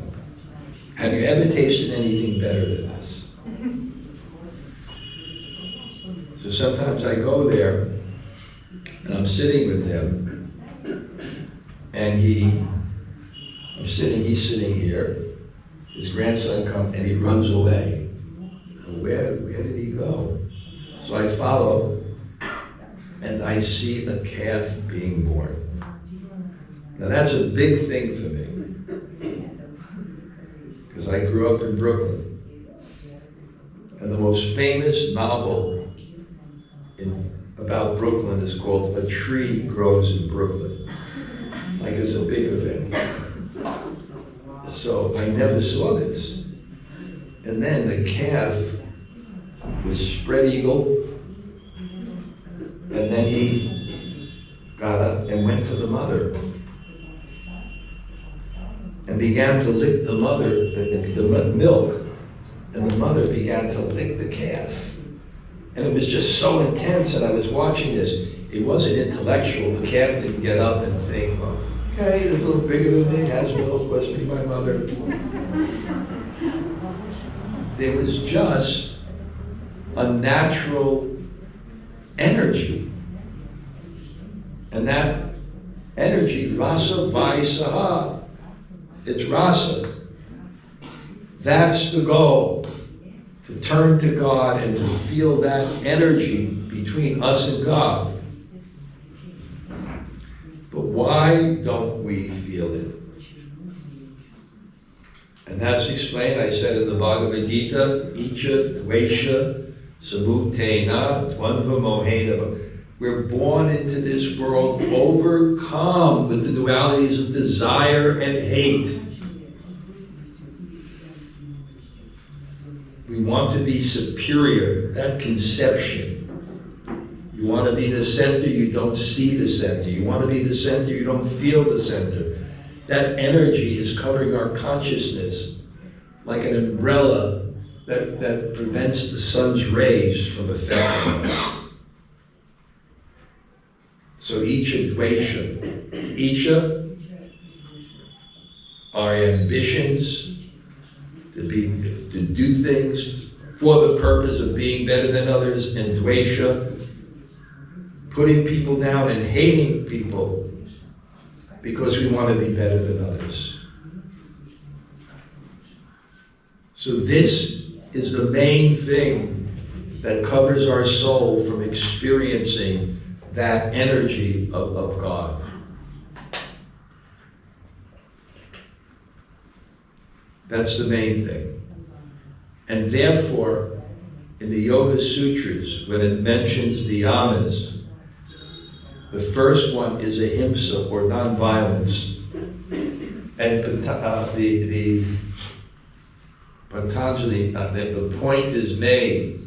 Have you ever tasted anything better than this? So sometimes I go there, and I'm sitting with him, and he's sitting here. His grandson comes, and he runs away. Where did he go? So I follow, and I see a calf being born. Now that's a big thing for me, because I grew up in Brooklyn, and the most famous novel about Brooklyn is called A Tree Grows in Brooklyn. Like it's a big event. So I never saw this. And then the calf was spread eagle, and then he got up and went for the mother and began to lick the mother, the milk, and the mother began to lick the calf. And it was just so intense, and I was watching this. It wasn't intellectual. The calf didn't get up and think, well, okay, it's a little bigger than me, has milk, must be my mother. There was just a natural energy. And that energy, rasa vaisaha, it's rasa. That's the goal, to turn to God and to feel that energy between us and God. But why don't we feel it? And that's explained, I said in the Bhagavad Gita, Icha Dvesha Samutena Dvandva Mohena. We're born into this world overcome with the dualities of desire and hate. We want to be superior, that conception. You want to be the center, you don't see the center. You want to be the center, you don't feel the center. That energy is covering our consciousness like an umbrella that prevents the sun's rays from affecting us. So Icha Dvesha. Icha, our ambitions to do things for the purpose of being better than others, and Dvesha, putting people down and hating people because we want to be better than others. So this is the main thing that covers our soul from experiencing that energy of God. That's the main thing. And therefore, in the Yoga Sutras, when it mentions the yamas, the first one is ahimsa, or non-violence. And the Patanjali, the point is made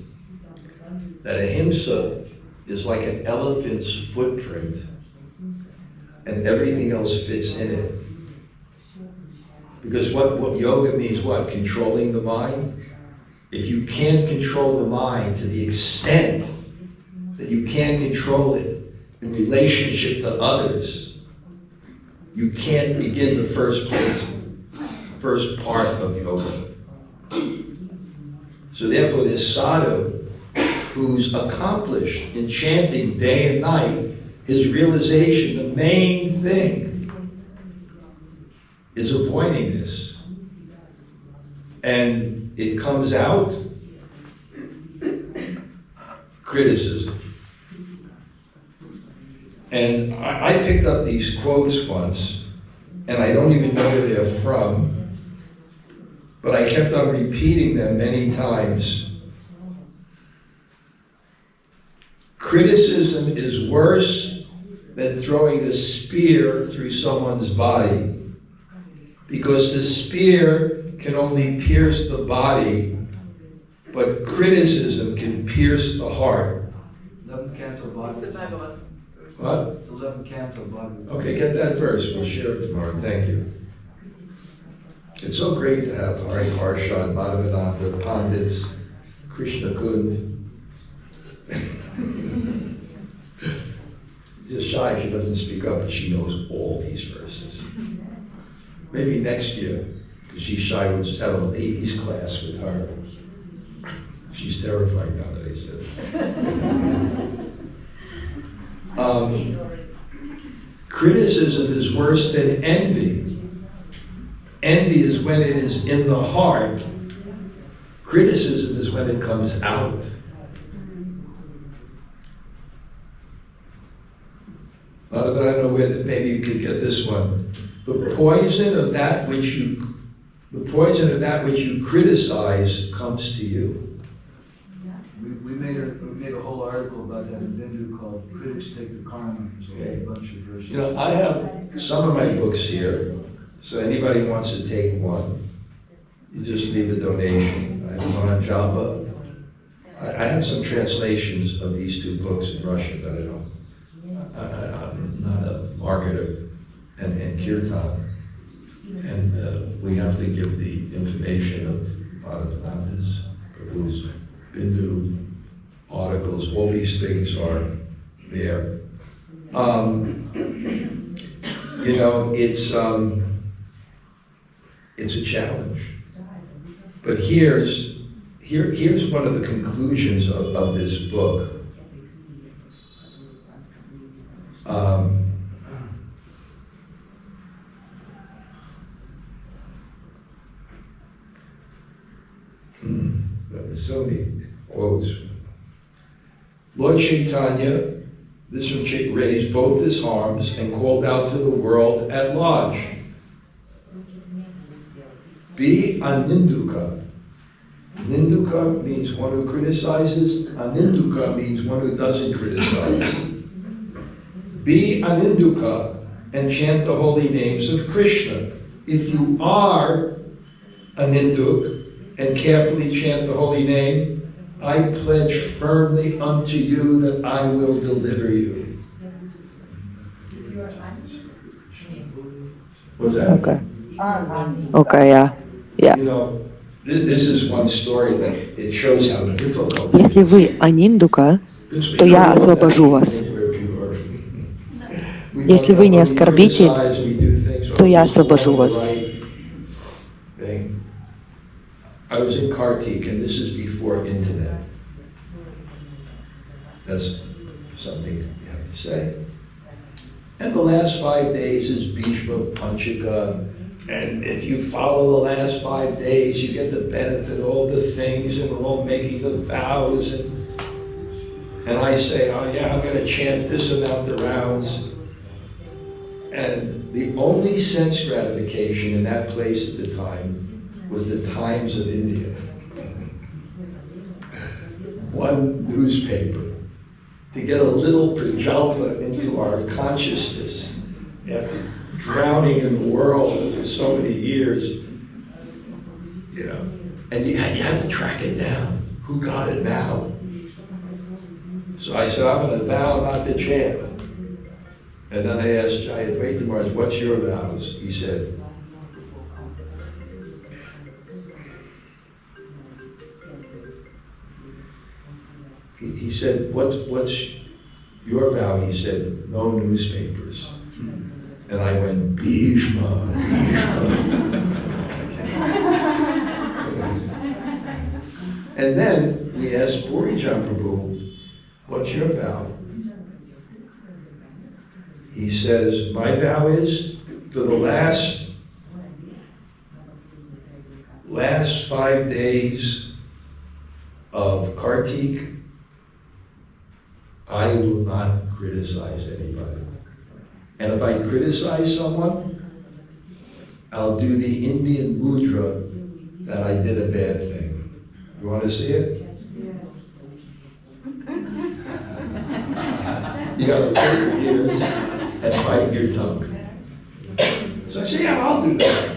that ahimsa is like an elephant's footprint, and everything else fits in it. Because what yoga means, what? Controlling the mind? If you can't control the mind to the extent that you can't control it in relationship to others, you can't begin the first part of yoga. So therefore this sadhu, who's accomplished in chanting day and night, his realization, the main thing, is avoiding this. And it comes out criticism. And I picked up these quotes once, and I don't even know where they're from, but I kept on repeating them many times. Criticism is worse than throwing a spear through someone's body, because the spear can only pierce the body, but criticism can pierce the heart. 11th canto Bhagavad. What? It's 11th canto Bhagavad. Okay, get that verse. We'll share it tomorrow. Thank you. It's so great to have Hari Harshad, Madhavananda, Pandits, Krishna Kund. She's shy, she doesn't speak up, but she knows all these verses. Maybe next year, because she's shy, we'll just have a ladies class with her. She's terrified now that I said it. Criticism is worse than envy. Envy is when it is in the heart. Criticism is when it comes out. But I don't know whether maybe you could get this one. The poison of that which you criticize comes to you. We made a whole article about that in Bindu called "Critics Take the Karma." There's a bunch of verses. You know, I have some of my books here, so anybody wants to take one, you just leave a donation. I have one on Japa. I have some translations of these two books in Russian, but I'm not a marketer, and kirtan. And we have to give the information of Madhavananda's, Prabhu's, Bindu, articles, all these things are there. You know, it's a challenge. But here's one of the conclusions of this book. There's so many quotes. Lord Chaitanya, this one raised both his arms and called out to the world at large. Be aninduka. Ninduka means one who criticizes. Aninduka means one who doesn't criticize. Be aninduka and chant the holy names of Krishna. If you are a ninduk and carefully chant the holy name, I pledge firmly unto you that I will deliver you. What's that? Okay. Okay, yeah. Yeah. You know, this is one story that it shows how difficult it Если вы аниндука, то я освобожу вас. Если вы не оскорбитель, то я освобожу вас. I was in Kartik, and this is before internet. That's something you have to say. And the last 5 days is Bhishma Panchaka, and if you follow the last 5 days, you get the benefit of all the things, and we're all making the vows. And I say, oh yeah, I'm going to chant this amount of rounds. And the only sense gratification in that place at the time was the Times of India. One newspaper to get a little prajalpa into our consciousness after drowning in the world for so many years, you know, and you had to track it down. Who got it now? So I said, I'm going to vow not to chant. And then I asked Chaitanya Maharaj, what's your vows? He said, he said, what's your vow? He said, no newspapers. And I went, Bhishma, Bhishma. And then we asked Purijan Prabhu, what's your vow? He says, my vow is, for the last 5 days of Kartik, I will not criticize anybody. And if I criticize someone, I'll do the Indian mudra that I did a bad thing. You want to see it? You got to open your ears and bite your tongue. So I say, yeah, I'll do that.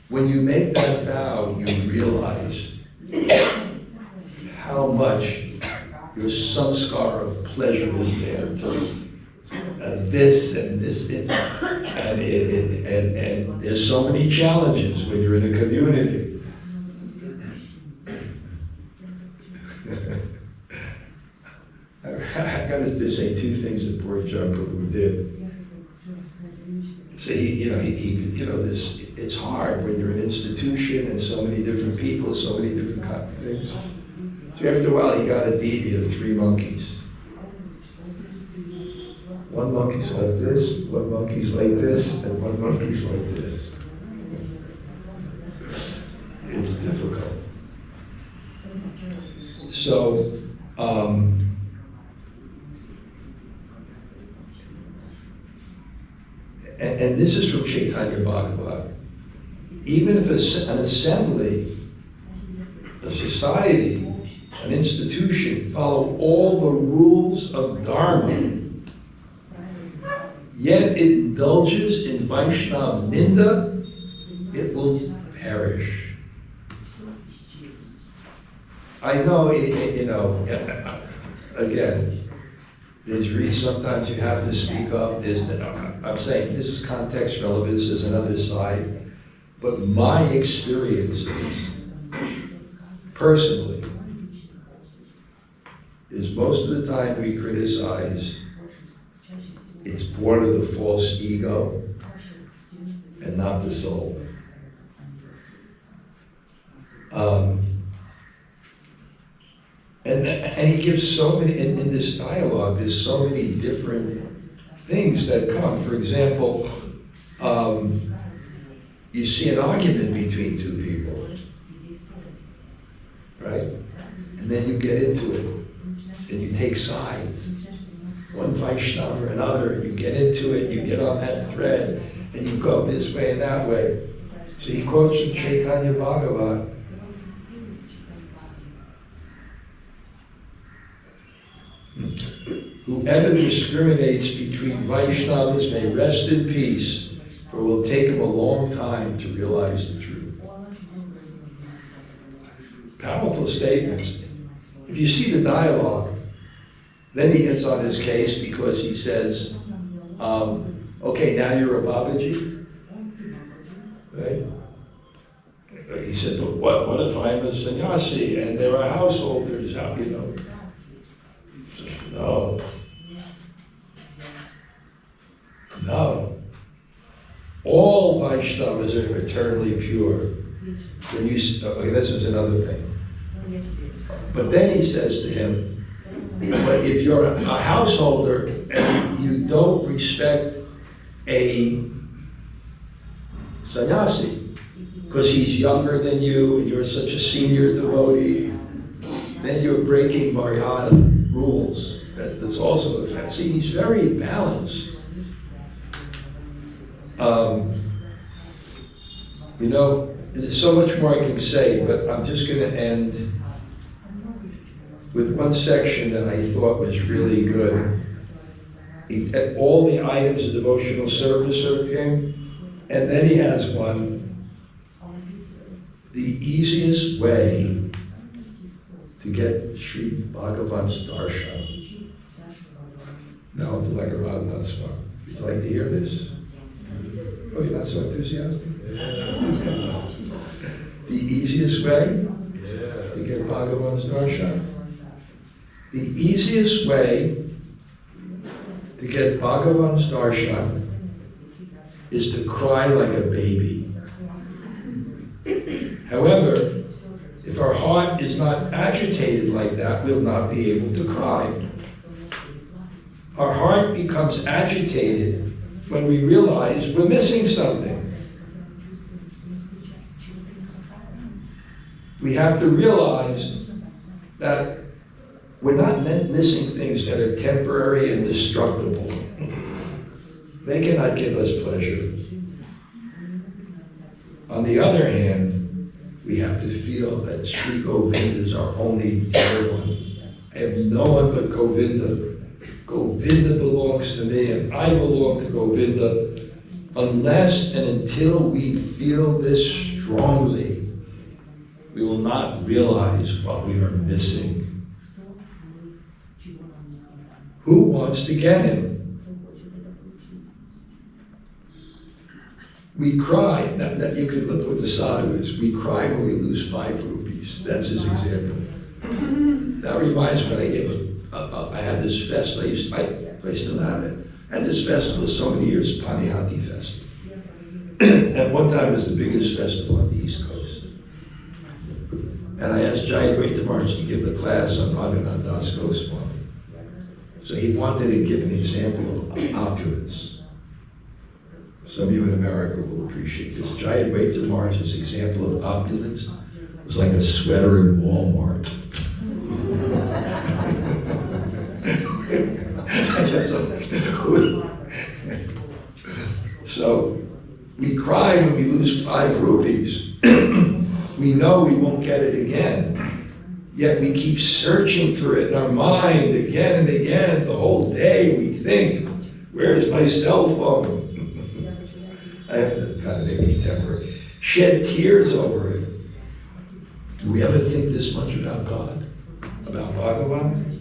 When you make that vow, you realize how much your samskara of pleasure is there to this and this, and there's so many challenges when you're in a community. I got to say two things that Lord Chaitanya did. See, it's hard when you're an institution and so many different people, so many different kind of things. So after a while, he got a deity of 3 monkeys. One monkey's like this, one monkey's like this, and one monkey's like this. It's difficult. So, and this is from Chaitanya Bhagavat. Even if an assembly, a society, an institution follow all the rules of Dharma, yet it indulges in Vaishnav Ninda, it will perish. I know, again, there's reasons sometimes you have to speak up. I'm saying this is context relevant, this is another side. But my experiences, personally, is most of the time we criticize, it's born of the false ego and not the soul. And he gives so many, in this dialogue, there's so many different things that come. For example, you see an argument between two people, right? And then you get into it, and you take sides. One Vaishnava or another, and you get into it, you get on that thread, and you go this way and that way. So he quotes from Chaitanya Bhagavat, whoever discriminates between Vaishnavas may rest in peace, for it will take him a long time to realize the truth. Powerful statements. If you see the dialogue, then he gets on his case because he says, okay, now you're a Babaji, right? He said, but what if I'm a sannyasi and there are householders, how you know? No. All Vaishnavas are eternally pure. Okay, this is another thing. But then he says to him, but if you're a householder and you don't respect a sannyasi, because he's younger than you and you're such a senior devotee, then you're breaking Maharaj rules. That's also the fact. See, he's very balanced. There's so much more I can say, but I'm just going to end with one section that I thought was really good. All the items of devotional service are him, and then he has one. The easiest way to get Sri Bhagavan's darshan. Now I'll do like a Radhanath Swami. Would you like to hear this? Oh, you're not so enthusiastic? The easiest way to get Bhagavan's darshan? The easiest way to get Bhagavan's darshan is to cry like a baby. However, if our heart is not agitated like that, we'll not be able to cry. Our heart becomes agitated when we realize we're missing something. We have to realize that We're not missing things that are temporary and destructible. They cannot give us pleasure. On the other hand, we have to feel that Sri Govinda is our only dear one. I have no one but Govinda. Govinda belongs to me and I belong to Govinda. Unless and until we feel this strongly, we will not realize what we are missing. Who wants to get him? We cry. Now you can look what the sadhu is. We cry when we lose 5 rupees. That's his example. That reminds me when I had this festival. I still have it. I had this festival so many years, Panihati Festival. At one time it was the biggest festival on the East Coast. And I asked Jagannath Puri to give the class on Raghunath Das Goswami. So he wanted to give an example of opulence. Some of you in America will appreciate this. Jagannath Puri's example of opulence was like a sweater in Walmart. So we cry when we lose 5 rupees. We know we won't get it again. Yet we keep searching for it in our mind again and again. The whole day we think, where's my cell phone? I have to kind of make me temporary. Shed tears over it. Do we ever think this much about God? About Bhagavan?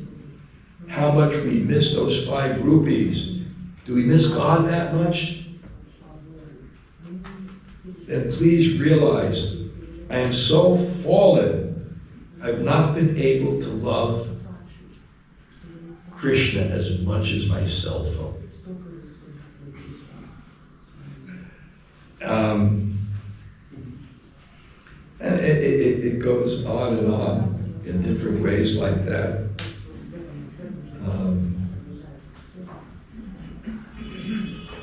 How much we miss those 5 rupees. Do we miss God that much? Then please realize, I am so fallen, I've not been able to love Krishna as much as my cell phone. And it goes on and on in different ways like that.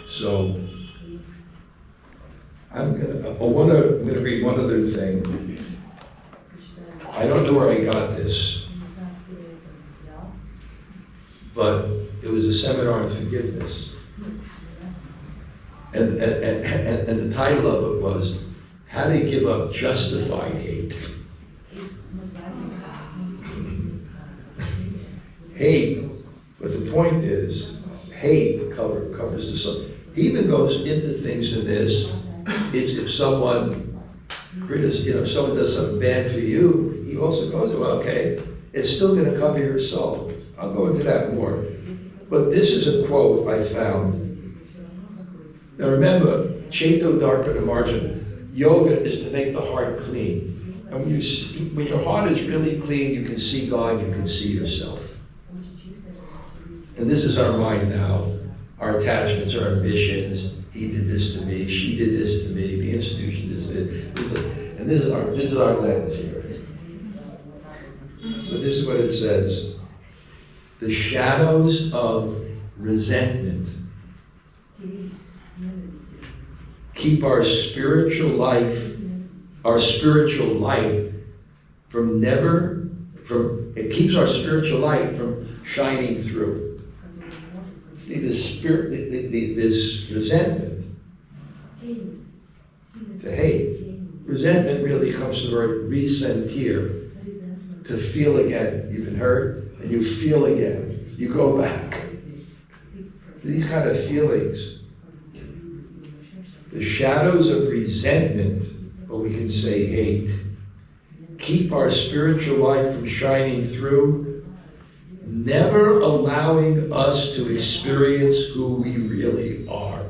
So I'm gonna read one other thing. I don't know where I got this, but it was a seminar on forgiveness. And the title of it was, How to Give Up Justified Hate. Hate, but the point is, hate covers the soul. He even goes into things in this. It's if someone if someone does something bad for you, he also goes, well, okay, it's still going to cover your soul. I'll go into that more. But this is a quote I found. Now remember, Cheto Darpana Marjan, yoga is to make the heart clean. And when your heart is really clean, you can see God, you can see yourself. And this is our mind now. Our attachments, our ambitions. He did this to me, she did this to me, the institution did this. And this is our lens here. So this is what it says. The shadows of resentment keep our spiritual light it keeps our spiritual light from shining through. See, this resentment, to hate. Resentment really comes from the word resentir, to feel again. You've been hurt, and you feel again. You go back. These kind of feelings. The shadows of resentment, or we can say hate, keep our spiritual life from shining through, never allowing us to experience who we really are.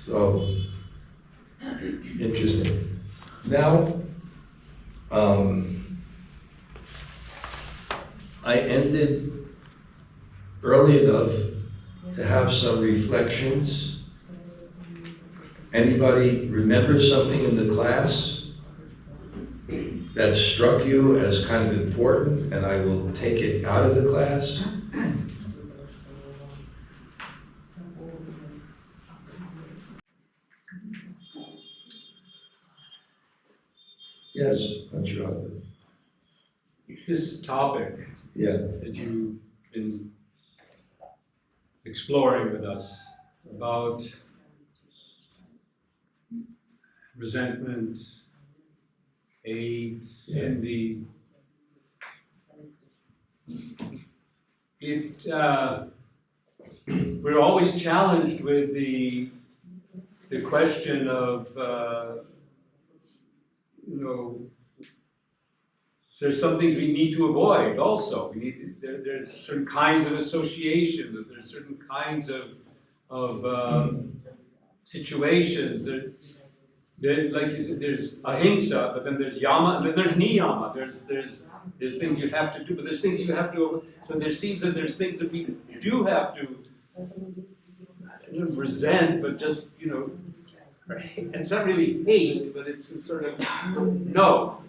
So, interesting. Now, I ended early enough to have some reflections. Anybody remember something in the class that struck you as kind of important, and I will take it out of the class? Yes, Manjurata. this topic Yeah. that you've been exploring with us about resentment, hate, envy, we're always challenged with the question of, there's some things we need to avoid also. There's certain kinds of associations, there's certain kinds of situations. Like you said, there's ahimsa, but then there's yama, and then there's niyama. There's things you have to do, but there's things you have to. So there seems that there's things that we do have to resent, but just it's not really hate, but it's sort of no.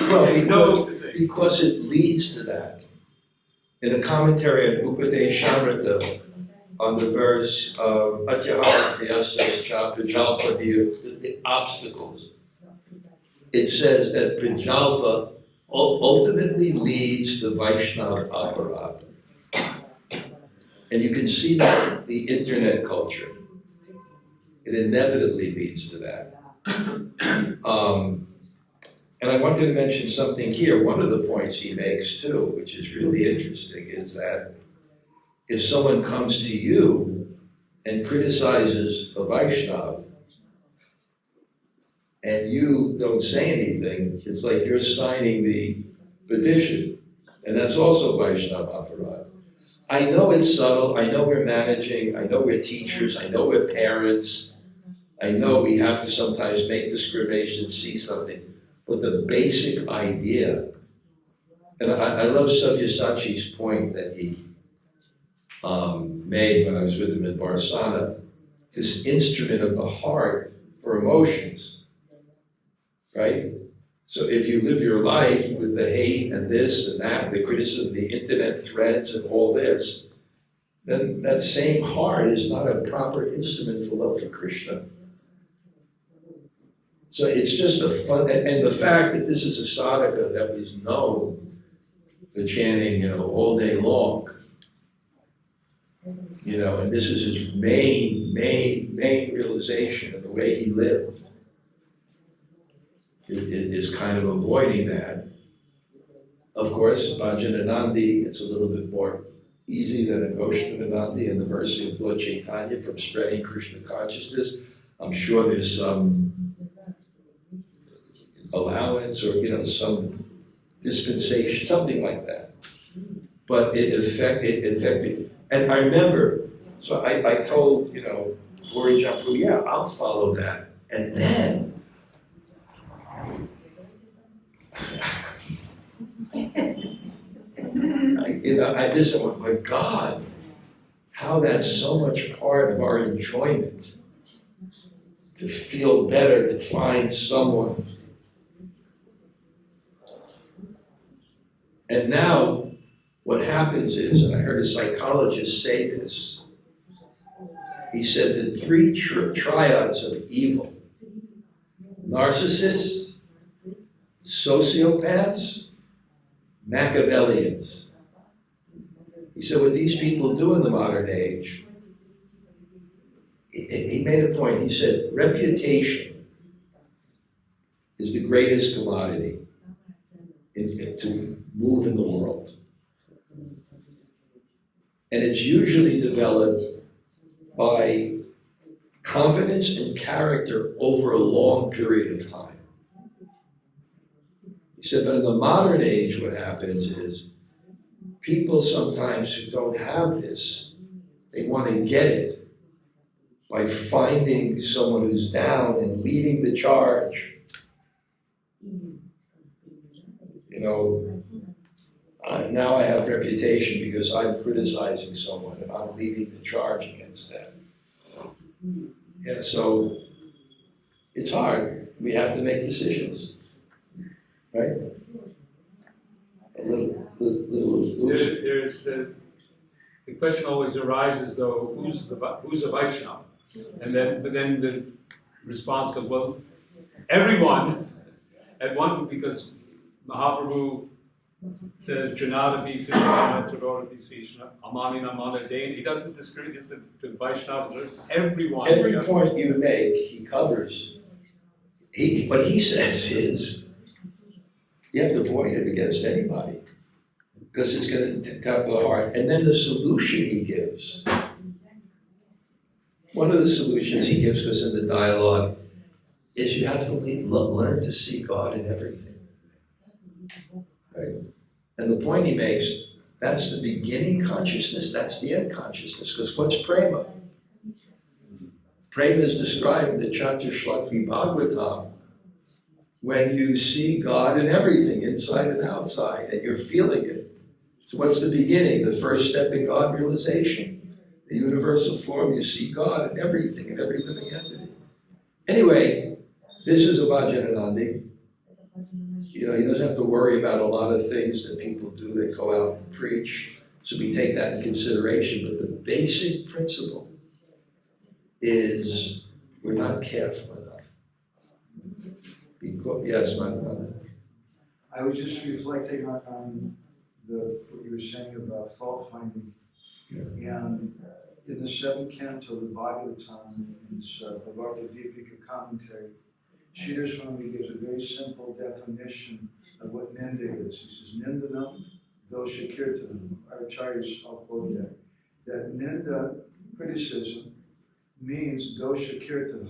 Well, Say no to things. because it leads to that. In a commentary on Upadeshamrita, on the verse of the obstacles, it says that Prajalpa ultimately leads to Vaishnava aparadha. And you can see that in the internet culture. It inevitably leads to that. And I wanted to mention something here. One of the points he makes too, which is really interesting, is that if someone comes to you and criticizes a Vaishnava, and you don't say anything, it's like you're signing the petition. And that's also Vaishnava aparadha. I know it's subtle, I know we're managing, I know we're teachers, I know we're parents, I know we have to sometimes make discriminations, see something, but the basic idea, and I love Sabyasachi's point that he made when I was with him in Varsana, this instrument of the heart for emotions, right? So if you live your life with the hate and this and that, the criticism, the internet threads and all this, then that same heart is not a proper instrument for love for Krishna. So it's just a fun, and the fact that this is a sadhaka that was known for chanting, all day long, and this is his main realization of the way he lived, is kind of avoiding that. Of course, Bhajananandi, it's a little bit more easy than a Goshananandi and the mercy of Lord Chaitanya from spreading Krishna consciousness. I'm sure there's some allowance or some dispensation, something like that. But it affected. And I remember, so I told, Lord Chaitanya, yeah, I'll follow that. And then, I just went, my God, how that's so much part of our enjoyment. To feel better, to find someone. And now, what happens is, and I heard a psychologist say this, he said the three triads of evil: narcissists, sociopaths, Machiavellians. He said what these people do in the modern age, he made a point. He said reputation is the greatest commodity to move in the world. And it's usually developed by confidence and character over a long period of time. He said, but in the modern age, what happens is people sometimes who don't have this, they want to get it by finding someone who's down and leading the charge. Now I have reputation because I'm criticizing someone and I'm leading the charge against that. Yeah, so it's hard. We have to make decisions, right? There's the question always arises though, who's a Vaishnava? But then the response goes, well, everyone at one, because Mahaprabhu says Janata Visishana, Tadora Visishana, Amanina Manadain. He doesn't discriminate, it's the Vaishnavas, everyone. Every point you make, he covers. What he says is, you have to avoid it against anybody, because it's going to tap the heart. And then the solution he gives, one of the solutions he gives us in the dialogue is you have to learn to see God in everything. Right? And the point he makes, that's the beginning consciousness, that's the end consciousness. Because what's prema? Prema is described in the Chatushlaki Bhagavatam when you see God in everything, inside and outside, and you're feeling it. So what's the beginning? The first step in God realization. The universal form, you see God in everything, in every living entity. Anyway, this is about Jananandi. You know, he doesn't have to worry about a lot of things that people do that go out and preach. So we take that in consideration. But the basic principle is we're not careful enough. Because, yes, Mananda. I was just reflecting on what you were saying about fault finding. Yeah. And in the seventh canto of the Bhagavatam, in his Bhagavad-Deepika commentary, Sri Swami gives a very simple definition of what ninda is. He says, Nindanam dosha kirtanam. Our acharyas all quote that ninda, criticism, means dosha kirtanam,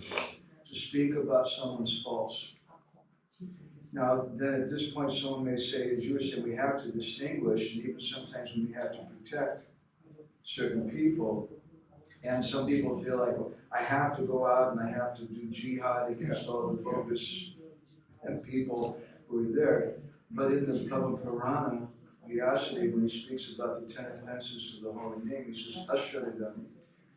to speak about someone's faults. Now, then at this point, someone may say, as you were saying, we have to distinguish, and even sometimes when we have to protect certain people, and some people feel like, well, I have to go out and I have to do jihad against all the bogus people who are there. But in the Kava Purana, Vyasadeva, when he speaks about the 10 offenses of the holy name, he says, Asharidam,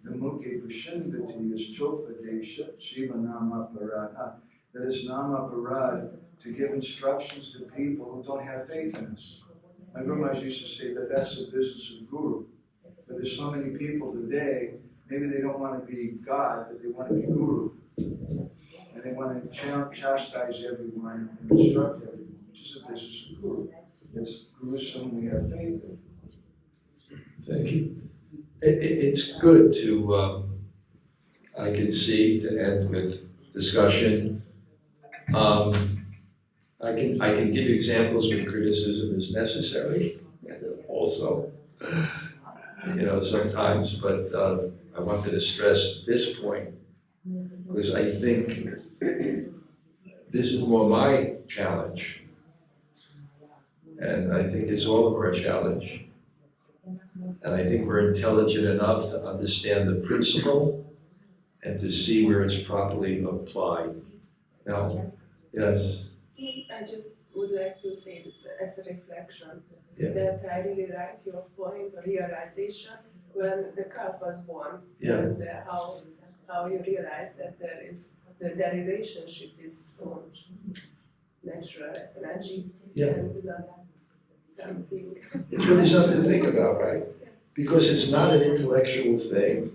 the Mukhe Prashindati is Chopadesha, Shiva Nama Parad. That is Nama Parad, to give instructions to people who don't have faith in us. My Gurus used to say that that's the business of the Guru. But there's so many people today, maybe they don't want to be God, but they want to be Guru. And they want to chastise everyone and instruct everyone, which is the business of Guru. It's Guru whom we have faith in. Thank you. It's good to, I can see, to end with discussion. I can give you examples when criticism is necessary, also, sometimes, but I wanted to stress this point, because I think this is more my challenge, and I think it's all of our challenge. And I think we're intelligent enough to understand the principle and to see where it's properly applied. Now, yes? I just would like to say that as a reflection, Yeah. that I really like your point, realization, when the cup was born, Yeah. and how you realize that the relationship is so natural as an energy, Yeah. and not something. It's really something to think about, right? Because it's not an intellectual thing.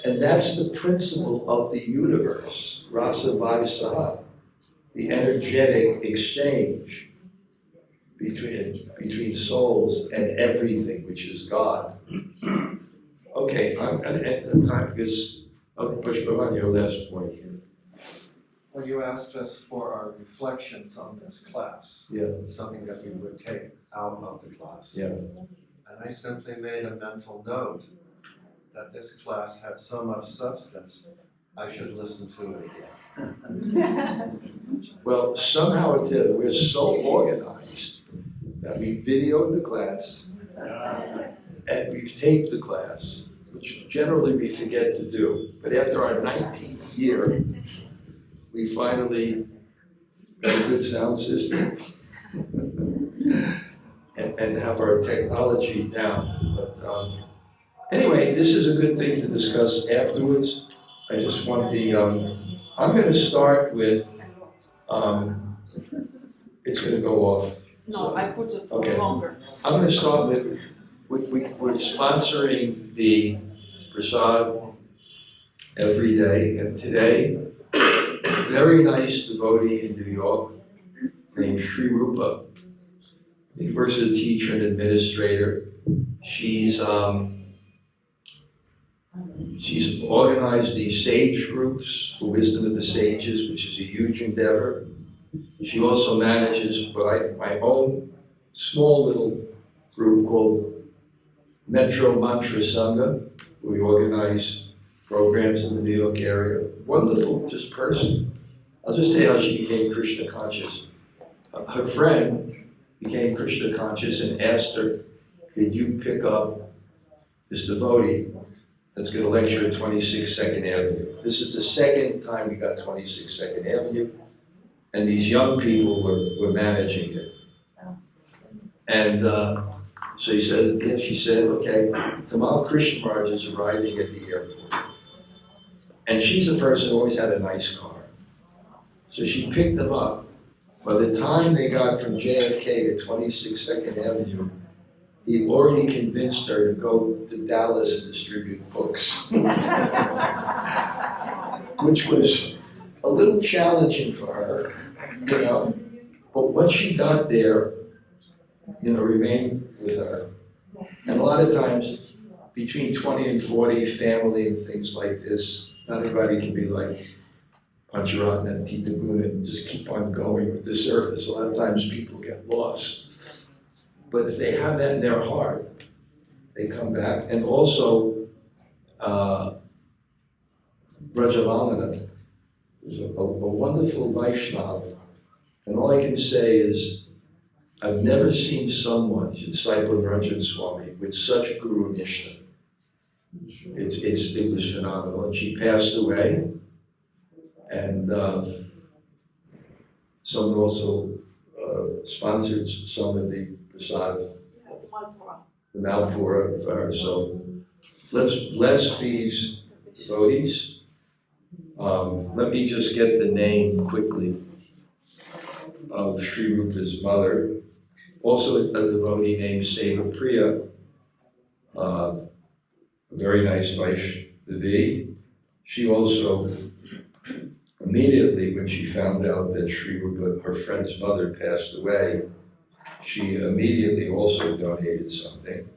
And that's the principle of the universe, rasa vaisa, the energetic exchange between souls and everything, which is God. Okay, I'm going to end the time because I'll push on your last point here. Well, you asked us for our reflections on this class. Yeah. Something that we would take out of the class. Yeah. And I simply made a mental note that this class had so much substance, I should listen to it again. Well, somehow it did. We're so organized that we videoed the class and we've taped the class, which generally we forget to do. But after our 19th year, we finally got a good sound system and have our technology down. But anyway, this is a good thing to discuss afterwards. I just want I'm going to start with, it's going to go off. No, So, I put it okay. longer. I'm going to start with, we're sponsoring the prasad every day, and today, a very nice devotee in New York named Sri Rupa He works as a teacher and administrator. She's organized these sage groups for Wisdom of the Sages, which is a huge endeavor. She also manages my own small little group called Metro Mantra Sangha. We organize programs in the New York area. Wonderful, just person. I'll just tell you how she became Krishna conscious. Her friend became Krishna conscious and asked her, could you pick up this devotee that's going to lecture at 26 Second Avenue? This is the second time we got 26 Second Avenue, and these young people were managing it. And so she said, okay, Tamal Krishna Maharaj is arriving at the airport. And she's a person who always had a nice car. So she picked them up. By the time they got from JFK to 26 Second Avenue, he already convinced her to go to Dallas and distribute books. Which was a little challenging for her, you know. But once she got there, you know, remained with her. And a lot of times, between 20 and 40, family and things like this, not everybody can be like Pancharatna and Tita Guna and just keep on going with the service. A lot of times people get lost. But if they have that in their heart, they come back. And also, Brajalamana is a wonderful Vaishnava. And all I can say is, I've never seen someone, disciple of Ranjan Swami, with such Guru Nishta. It was phenomenal. And she passed away. And someone also sponsored some of the prasad, the Malpura for her. So let's bless these devotees. Let me just get the name quickly of Sri Rupa's mother. Also a devotee named Seva Priya, a very nice Vaishnavi. She also, immediately when she found out that Sri Rupa, her friend's mother, passed away, she immediately also donated something.